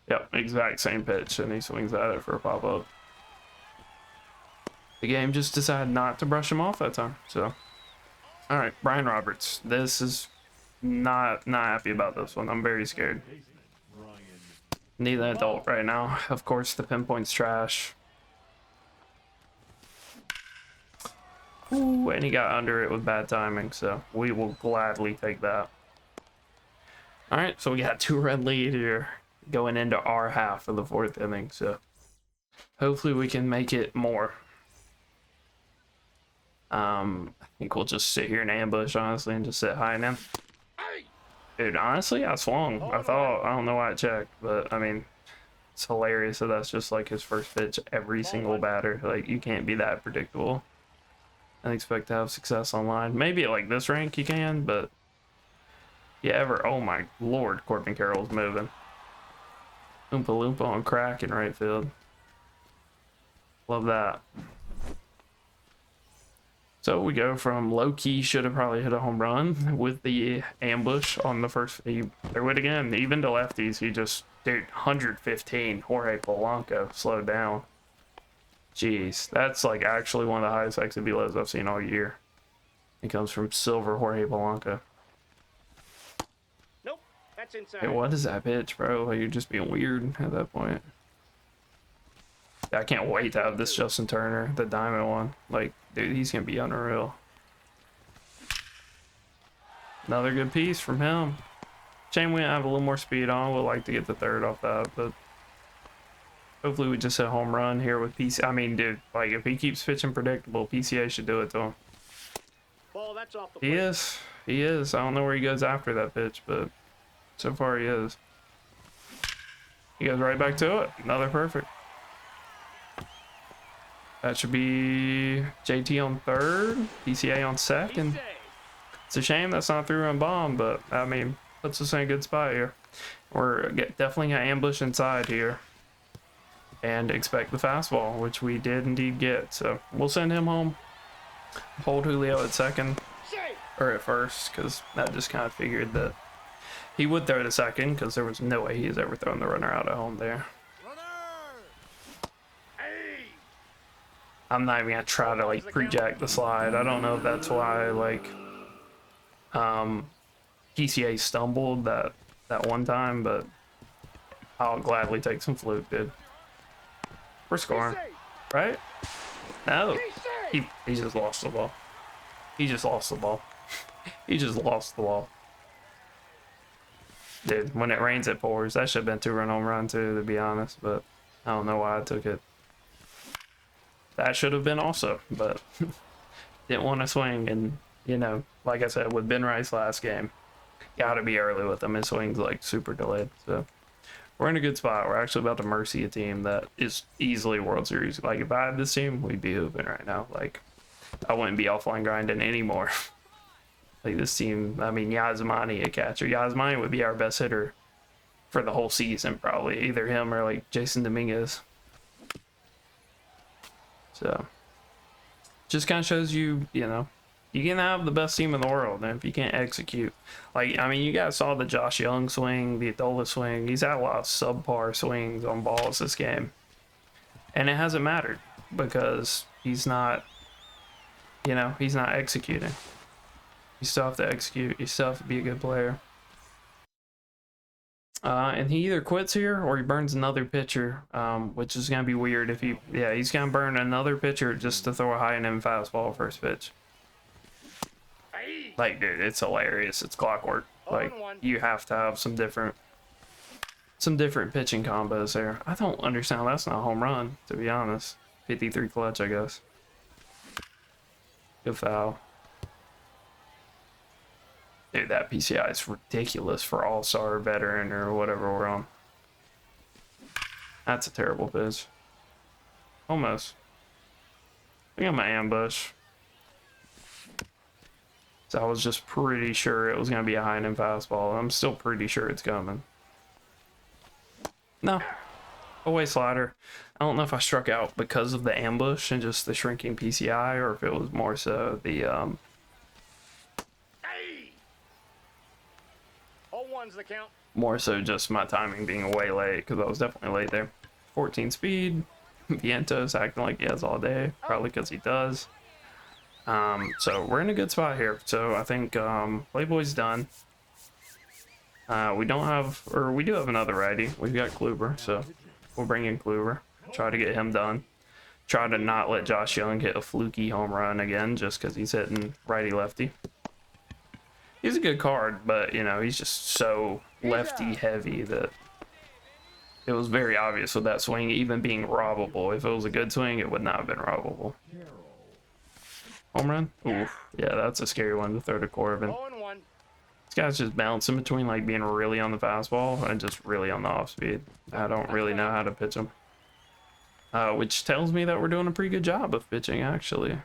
Yep, exact same pitch, and he swings at it for a pop-up. The game just decided not to brush him off that time, so. All right, Brian Roberts. This is not happy about this one. I'm very scared. Need an adult right now. Of course, the pinpoint's trash. Ooh, and he got under it with bad timing, so we will gladly take that. All right, so we got 2-run lead here going into our half of the 4th inning, so hopefully we can make it more. I think we'll just sit here and ambush, honestly, and just sit high now. Dude, honestly, I swung. I don't know why I checked, but I mean, it's hilarious that that's just like his first pitch every single batter. Like, you can't be that predictable and expect to have success online. Maybe at like this rank you can, but oh my lord, Corbin Carroll's moving. Oompa Loompa on crack in right field. Love that. So we go from low key, should have probably hit a home run with the ambush on the first. He threw it again, even to lefties. He just, dude, 115. Jorge Polanco slowed down. Jeez, that's like actually one of the highest XP lows I've seen all year. It comes from Silver Jorge Polanco. Nope, that's inside. Hey, what is that pitch, bro? Like, you're just being weird at that point. I can't wait to have this Justin Turner, the diamond one. Like, dude, he's gonna be unreal. Another good piece from him. Shame we have a little more speed on. We'd like to get the third off that, but hopefully we just hit a home run here with PC. I mean, dude, like if he keeps pitching predictable, PCA should do it to him. Ball, that's off the He plate. is. He is. I don't know where he goes after that pitch, but so far he is. He goes right back to it. Another perfect. That should be JT on third, PCA on second. He's safe. It's a shame that's not a 3-run bomb, but I mean, puts us in a good spot here. We're definitely gonna ambush inside here and expect the fastball, which we did indeed get. So we'll send him home. Hold Julio at second Safe. or at first, because that just kind of figured that he would throw to second, because there was no way he's ever thrown the runner out at home there. Hey. I'm not even gonna try to like pre-jack the slide. I don't know if that's why like PCA stumbled that one time, but I'll gladly take some fluke, dude. We're scoring, right? No, He's safe. he just lost the ball. He just lost the ball. He just lost the ball. Dude, when it rains, it pours. That should have been 2-run home run too, to be honest, but I don't know why I took it. That should have been also, but didn't want to swing. And, you know, like I said, with Ben Rice last game, got to be early with him. His swing's like super delayed. So we're in a good spot. We're actually about to mercy a team that is easily World Series. Like, if I had this team, we'd be hooping right now. Like, I wouldn't be offline grinding anymore. Like, this team, I mean, Yasmani, a catcher. Yasmani would be our best hitter for the whole season, probably. Either him or, like, Jason Dominguez. So, just kind of shows you, you know, you can have the best team in the world, and if you can't execute, like, I mean, you guys saw the Josh Young swing, the Adola swing. He's had a lot of subpar swings on balls this game, and it hasn't mattered because he's not, you know, he's not executing. You still have to execute. You still have to be a good player. And he either quits here or he burns another pitcher, which is going to be weird if he... Yeah, he's going to burn another pitcher just to throw a high and in fastball first pitch. Like, dude, it's hilarious. It's clockwork. Like, you have to have some different pitching combos there. I don't understand. That's not a home run, to be honest. 53 clutch, I guess. Good foul. Dude, that PCI is ridiculous for all-star veteran or whatever we're on. That's a terrible pitch. Almost. I think I'm gonna ambush. So I was just pretty sure it was gonna be a high and in fastball. I'm still pretty sure it's coming. No. Away slider. I don't know if I struck out because of the ambush and just the shrinking PCI, or if it was more so the 0-1's the count. more so just my timing being way late, because I was definitely late there. 14 speed. Vientos acting like he has all day, probably because he does. So we're in a good spot here. So I think Playboy's done. We don't have, or we do have another righty. We've got Kluber, so we'll bring in Kluber. Try to get him done. Try to not let Josh Young hit a fluky home run again, just because he's hitting righty-lefty. He's a good card, but, you know, he's just so lefty-heavy that it was very obvious with that swing even being robbable. If it was a good swing, it would not have been robbable. Home run? Oof. Yeah, that's a scary one to throw to Corbin. 0-1. This guy's just bouncing between, like, being really on the fastball and just really on the off-speed. I don't really know how to pitch him. Which tells me that we're doing a pretty good job of pitching, actually.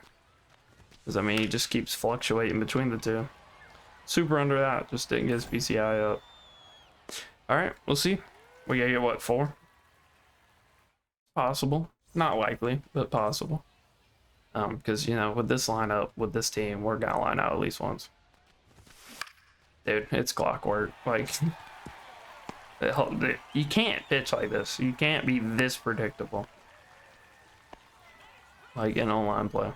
Because, I mean, he just keeps fluctuating between the two. Super under that, just didn't get his PCI up. Alright, we'll see. We gotta get, what, 4? Possible. Not likely, but possible. Because, you know, with this lineup, with this team, we're going to line out at least once. Dude, it's clockwork. Like, you can't pitch like this. You can't be this predictable. Like, in online play.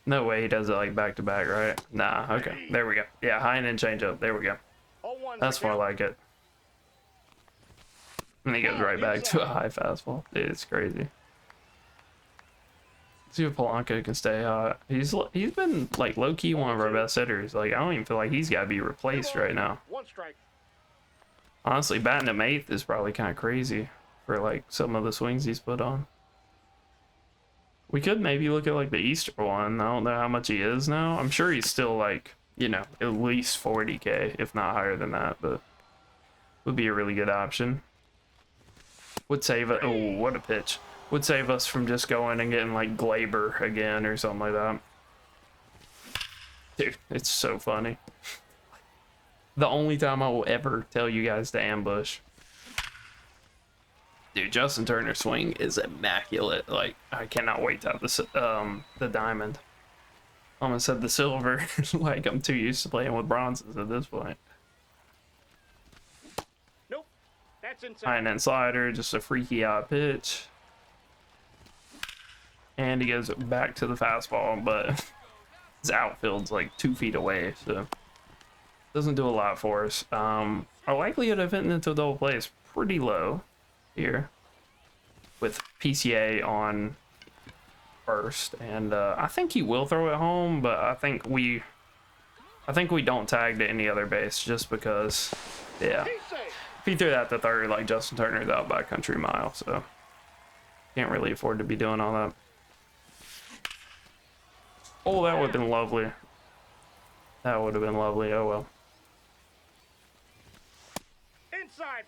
No way he does it, like, back-to-back, right? Nah, okay. There we go. Yeah, high and then change up. There we go. That's more like it. And he goes right back to a high fastball. Dude, it's crazy. See if Polanco can stay hot. He's been like low key one of our best hitters. Like I don't even feel like he's got to be replaced right now. Honestly, batting him 8th is probably kind of crazy for like some of the swings he's put on. We could maybe look at like the Easter one. I don't know how much he is now. I'm sure he's still like, you know, at least 40K, if not higher than that. But would be a really good option. Would save it. Oh, what a pitch. Would save us from just going and getting like Glaber again or something like that. Dude, it's so funny. The only time I will ever tell you guys to ambush. Dude, Justin Turner's swing is immaculate. Like, I cannot wait to have the diamond. I almost said the silver. Like, I'm too used to playing with bronzes at this point. Nope. That's inside. High and then slider, just a freaky odd pitch. And he goes back to the fastball, but his outfield's like 2 feet away, so doesn't do a lot for us. Our likelihood of hitting into a double play is pretty low here with PCA on first, and I think he will throw it home, but I think we don't tag to any other base just because, yeah. If he threw that to third, like Justin Turner's out by a country mile, so can't really afford to be doing all that. Oh, that would have been lovely. That would have been lovely. Oh well.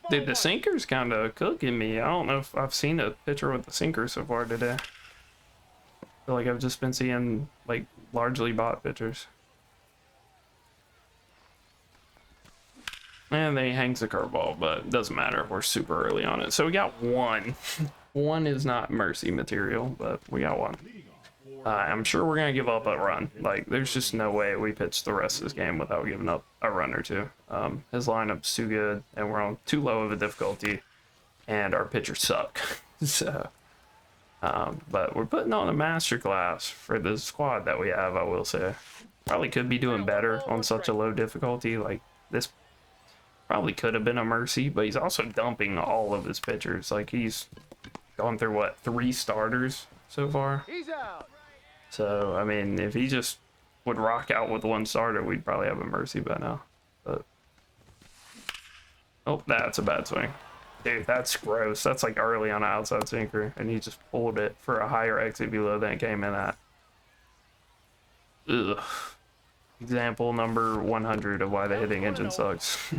Dude, the sinker's kind of cooking me. I don't know if I've seen a pitcher with the sinker so far today. I feel like I've just been seeing like largely bot pitchers. And then he hangs the curveball, but it doesn't matter. We're super early on it. So we got one. One is not mercy material, but we got one. I'm sure we're going to give up a run. Like, there's just no way we pitch the rest of this game without giving up a run or two. His lineup's too good, and we're on too low of a difficulty, and our pitchers suck. So, but we're putting on a masterclass for the squad that we have, I will say. Probably could be doing better on such a low difficulty. Like, this probably could have been a mercy, but he's also dumping all of his pitchers. Like, he's gone through, what, 3 starters so far? He's out. So, I mean, if he just would rock out with 1 starter, we'd probably have a mercy by now. But, oh, that's a bad swing. Dude, that's gross. That's like early on an outside sinker, and he just pulled it for a higher exit below than it came in at. Ugh. Example number 100 of why the hitting engine sucks.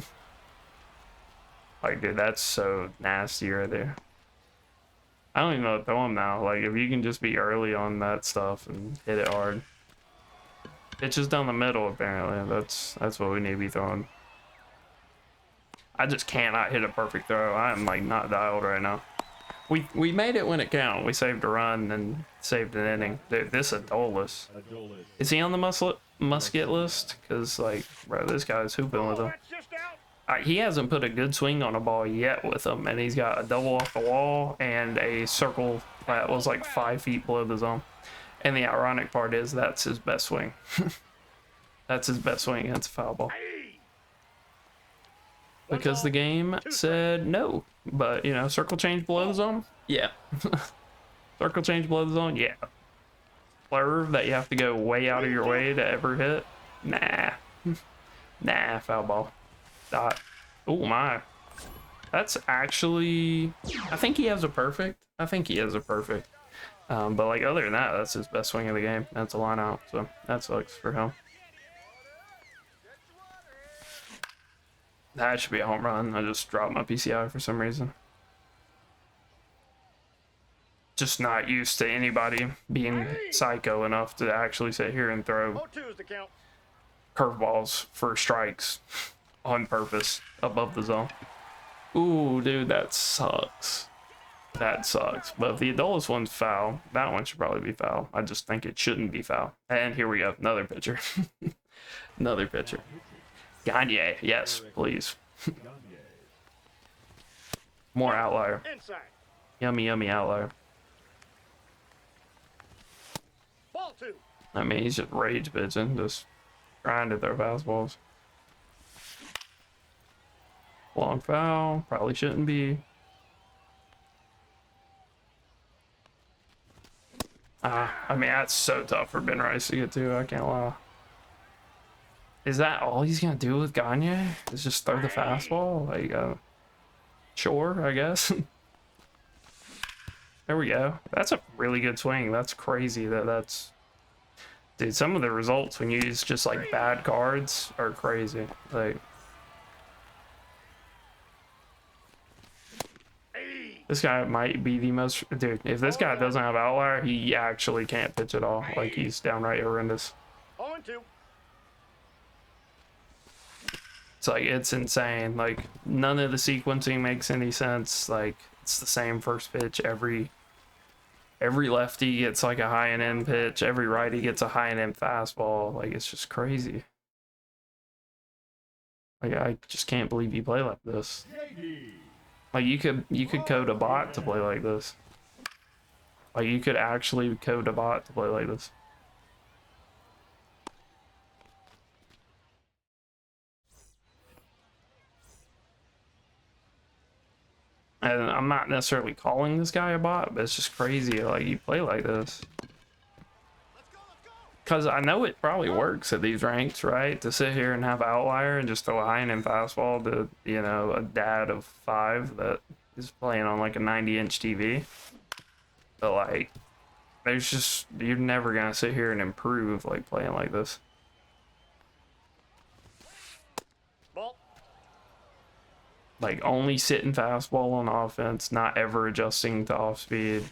Like, dude, that's so nasty right there. I don't even know what to throw him now. Like, if you can just be early on that stuff and hit it hard. Pitches down the middle, apparently. That's what we need to be throwing. I just cannot hit a perfect throw. I am, like, not dialed right now. We made it when it counted. We saved a run and saved an inning. Dude, this Adolis. Is he on the musket list? Because, like, bro, this guy's hooping with him. He hasn't put a good swing on a ball yet with him, and he's got a double off the wall and a circle that was like 5 feet below the zone. And the ironic part is that's his best swing. That's his best swing against a foul ball. Because the game said no. But, you know, circle change below the zone? Yeah. Circle change below the zone? Yeah. Blurve that you have to go way out of your way to ever hit? Nah. Nah, foul ball. Dot. Oh my. That's actually, I think he has a perfect. But like other than that, that's his best swing of the game. That's a line out, so that sucks for him. That should be a home run. I just dropped my PCI for some reason. Just not used to anybody being psycho enough to actually sit here and throw curveballs for strikes on purpose above the zone. Ooh, dude, that sucks. That sucks. But if the Adolis one's foul, that one should probably be foul. I just think it shouldn't be foul. And here we go. Another pitcher. Another pitcher. Gagne. Yes, please. More outlier. Inside. Yummy, yummy outlier. Ball 2. I mean, he's just rage pitching. Just trying to throw fastballs. Long foul. Probably shouldn't be. I mean, that's so tough for Ben Rice to get to. I can't lie. Is that all he's gonna do with Gagne? Is just throw the fastball? Like, sure, I guess. There we go. That's a really good swing. That's crazy. That's dude. Some of the results when you use just like bad cards are crazy. Like. This guy might be the most... Dude, if this guy doesn't have outlier, he actually can't pitch at all. Like, he's downright horrendous. 0-2. It's like, it's insane. Like, none of the sequencing makes any sense. Like, it's the same first pitch. Every lefty gets, like, a high and end pitch. Every righty gets a high and end fastball. Like, it's just crazy. Like, I just can't believe you play like this. Like you could code a bot to play like this. Like you could actually code a bot to play like this. And I'm not necessarily calling this guy a bot, but it's just crazy like you play like this. Because I know it probably works at these ranks, right? To sit here and have outlier and just throw a high end fastball to, you know, a dad of 5 that is playing on like a 90-inch TV. But like, there's just, you're never going to sit here and improve like playing like this. Ball. Like only sitting fastball on offense, not ever adjusting to off speed.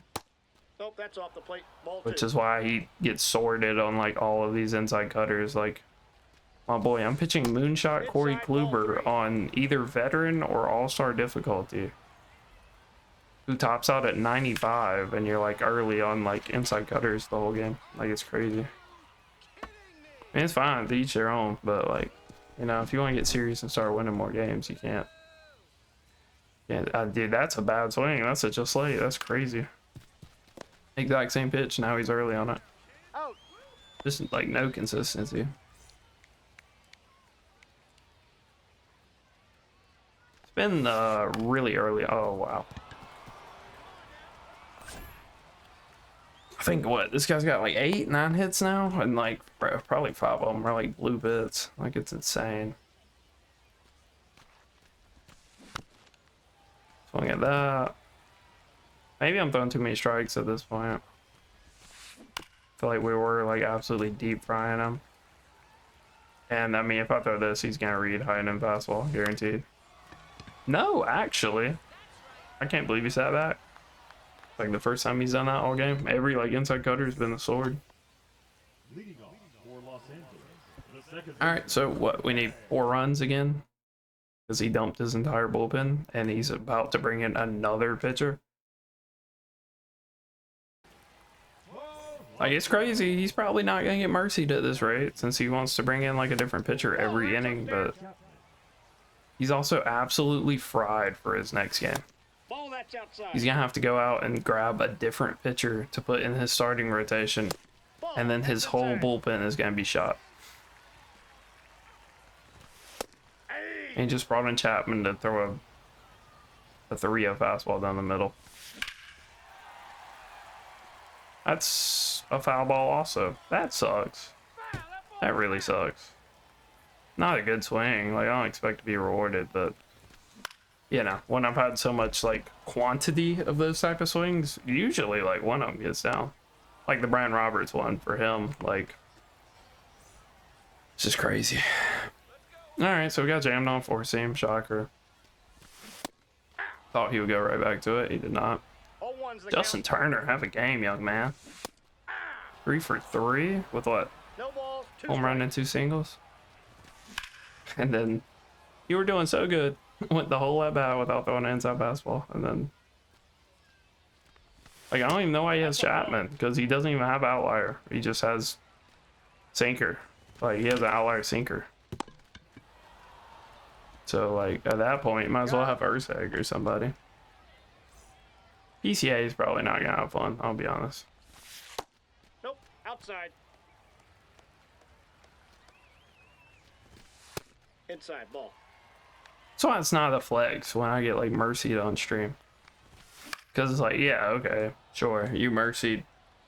Nope, that's off the plate. Ball 2. Which is why he gets sorted on like all of these inside cutters. Like, my boy, I'm pitching Moonshot Corey Kluber on either veteran or all-star difficulty, who tops out at 95, and you're like early on like inside cutters the whole game. Like, it's crazy. I mean, it's fine to each their own, but like, you know, if you want to get serious and start winning more games, you can't. Dude, that's a bad swing. That's a just late. That's crazy. Exact same pitch, now he's early on it. Out. Just like no consistency. It's been really early. Oh wow. I think what, this guy's got like 8, 9 hits now, and like probably 5 of them are like blue bits. Like, it's insane. Swing at that. Maybe I'm throwing too many strikes at this point. I feel like we were like absolutely deep frying him. And I mean, if I throw this, he's gonna read high and in fastball, guaranteed. No, actually. I can't believe he sat back. Like the first time he's done that all game. Every like inside cutter has been a sword. Alright, so what? We need 4 runs again? Because he dumped his entire bullpen and he's about to bring in another pitcher. Like, it's crazy. He's probably not going to get mercied at this rate since he wants to bring in like a different pitcher every inning, but he's also absolutely fried for his next game. Ball that's outside. He's going to have to go out and grab a different pitcher to put in his starting rotation, and then his whole bullpen is going to be shot. And he just brought in Chapman to throw a 3-0 fastball down the middle. That's a foul ball also. That sucks. That really sucks. Not a good swing. Like, I don't expect to be rewarded, but you know, when I've had so much like quantity of those type of swings, usually like one of them gets down. Like the Brian Roberts one for him. Like, it's just crazy. Alright, so we got jammed on 4-seam. Shocker. Thought he would go right back to it. He did not. Justin Turner, have a game, young man. 3 for 3 with what? No balls, 2 home run and 2 singles. And then you were doing so good. Went the whole at bat without throwing an inside fastball, and then Like, I don't even know why he has Chapman, because he doesn't even have outlier. He just has sinker. Like, he has an outlier sinker. So, like, at that point, you might as well have Urseg or somebody. PCA is probably not gonna have fun, I'll be honest. Nope, outside. Inside, ball. That's why it's not a flex when I get, like, mercied on stream. Because it's like, yeah, okay, sure. You mercied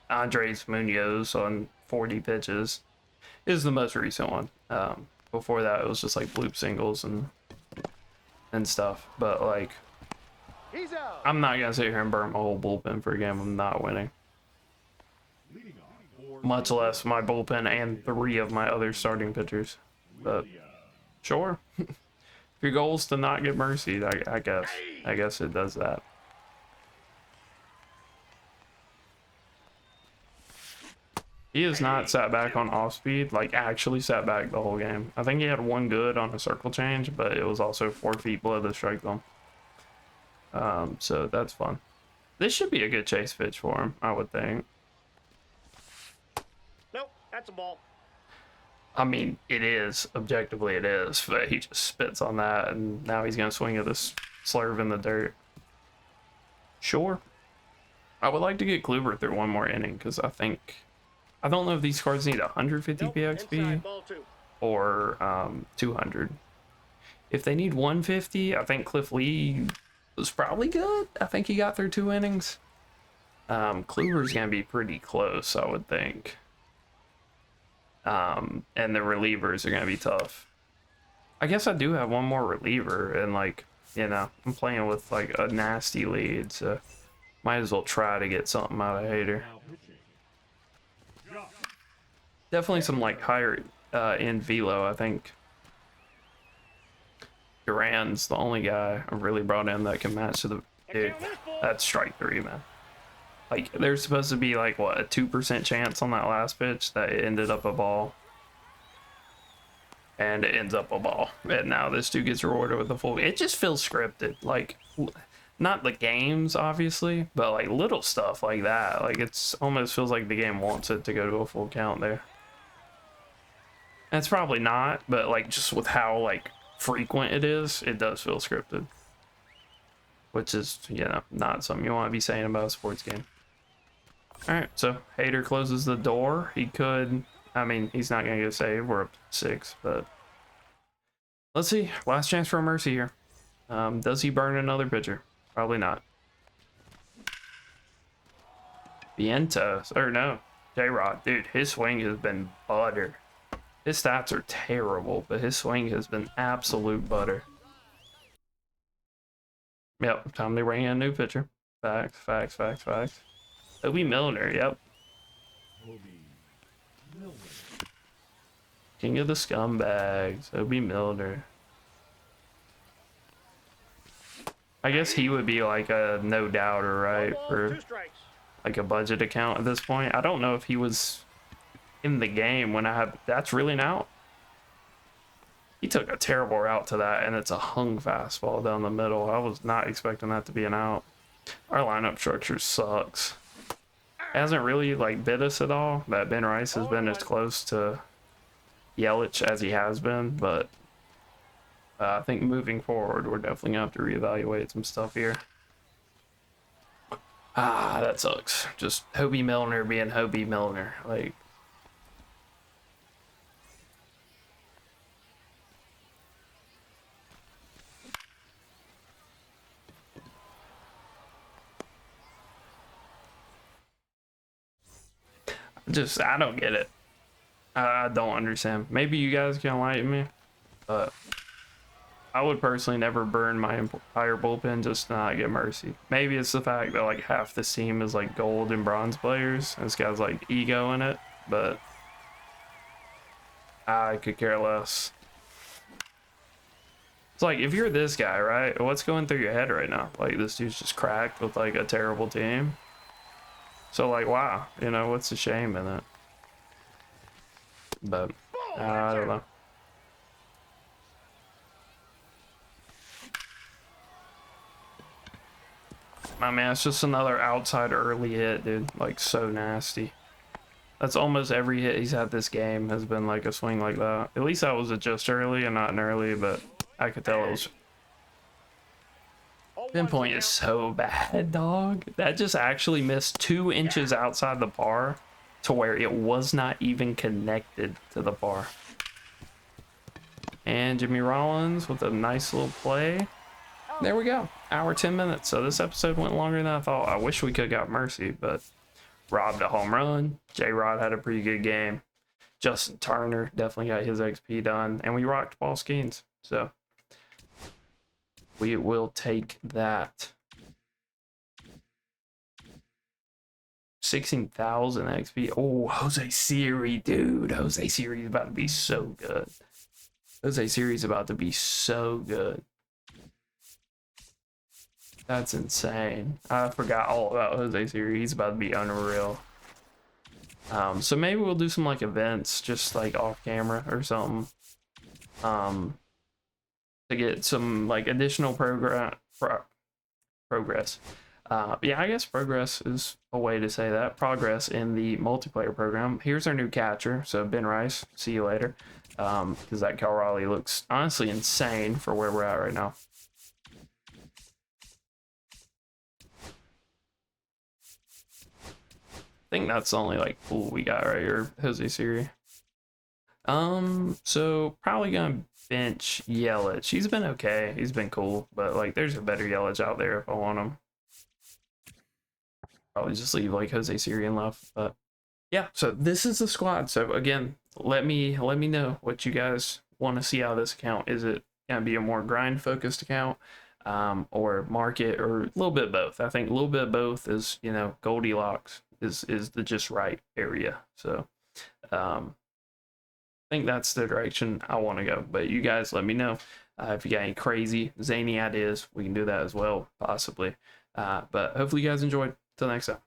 Andres Munoz on 40 pitches. Is the most recent one. Before that, it was just, like, bloop singles and stuff. But, like, I'm not going to sit here and burn my whole bullpen for a game I'm not winning. Much less my bullpen and 3 of my other starting pitchers. But, sure. If your goal is to not get mercied, I guess it does that. He has not sat back on off speed, like actually sat back the whole game. I think he had one good on a circle change, but it was also 4 feet below the strike zone. So that's fun. This should be a good chase pitch for him, I would think. Nope, that's a ball. I mean, it is. Objectively, it is. But he just spits on that, and now he's going to swing at this slurve in the dirt. Sure. I would like to get Kluber through one more inning, because I don't know if these cards need 150 Nope, PXP inside, ball 2. or 200. If they need 150, I think Cliff Lee was probably good. I think he got through 2 innings. Kluber's going to be pretty close, I would think. And the relievers are going to be tough. I guess I do have one more reliever, and, like, you know, I'm playing with, like, a nasty lead, so might as well try to get something out of Hader. Definitely some, like, higher end velo. I think Duran's the only guy I've really brought in that can match to the dude. That's strike 3, man. Like, there's supposed to be, like, what, a 2% chance on that last pitch that it ended up a ball. And it ends up a ball. And now this dude gets rewarded with a full. It just feels scripted. Like, not the games, obviously, but, like, little stuff like that. Like, it's almost feels like the game wants it to go to a full count there. And it's probably not, but, like, just with how, like, frequent it is, it does feel scripted. Which is, you know, not something you want to be saying about a sports game. Alright, so Hader closes the door. He could, I mean, he's not going to get a save. We're up to 6, but let's see. Last chance for a mercy here. Does he burn another pitcher? Probably not. Vientos, or no, J-Rod. Dude, his swing has been butter. His stats are terrible, but his swing has been absolute butter. Yep, time to bring in a new pitcher. Facts, facts, facts, facts. Obi Milner, yep. King of the scumbags, Obi Milner. I guess he would be like a no doubter, right? For like a budget account at this point. I don't know if he was in the game when I had. That's really an out. He took a terrible route to that, and it's a hung fastball down the middle. I was not expecting that to be an out. Our lineup structure sucks. It hasn't really like bit us at all that Ben Rice has been as close to Yelich as he has been, but I think moving forward, we're definitely gonna have to reevaluate some stuff here. Ah, that sucks. Just Hobie Milner being Hobie Milner, like. Just, I don't get it. I don't understand. Maybe you guys can enlighten me, but I would personally never burn my entire bullpen just to not get mercy. Maybe it's the fact that like half this team is like gold and bronze players, and this guy's like ego in it, but I could care less. It's like, if you're this guy, right, what's going through your head right now? Like, this dude's just cracked with like a terrible team. So like, wow, you know, what's the shame in it? But I don't know. My man, it's just another outside early hit, dude. Like, so nasty. That's almost every hit he's had this game has been like a swing like that. At least that was a just early and not an early, but I could tell it was. Pinpoint is so bad, dog. That just actually missed 2 inches outside the par to where it was not even connected to the par. And Jimmy Rollins with a nice little play. There we go. Hour 10 minutes. So this episode went longer than I thought. I wish we could have got Mercy, but robbed a home run. J-Rod had a pretty good game. Justin Turner definitely got his XP done. And we rocked Paul Skeens. So we will take that. 16,000 XP. Oh, Jose Siri, dude. Jose Siri is about to be so good. Jose Siri is about to be so good. That's insane. I forgot all about Jose Siri. He's about to be unreal. So maybe we'll do some like events just like off camera or something. To get some like additional progress. Yeah, I guess progress is a way to say that. Progress in the multiplayer program. Here's our new catcher. So Ben Rice, see you later. Because that Cal Raleigh looks honestly insane for where we're at right now. I think that's the only like pool we got right here, Jose Siri. So probably gonna bench Yelich. He's been okay. He's been cool, but like there's a better Yelich out there if I want him. Probably just leave like Jose Siri and left. But yeah, so this is the squad. So again, let me know what you guys want to see out of this account. Is it gonna be a more grind focused account? Or market, or a little bit of both. I think a little bit of both is, you know, Goldilocks is the just right area. So I think that's the direction I want to go. But you guys let me know if you got any crazy zany ideas. We can do that as well, possibly. But hopefully you guys enjoyed. Till next time.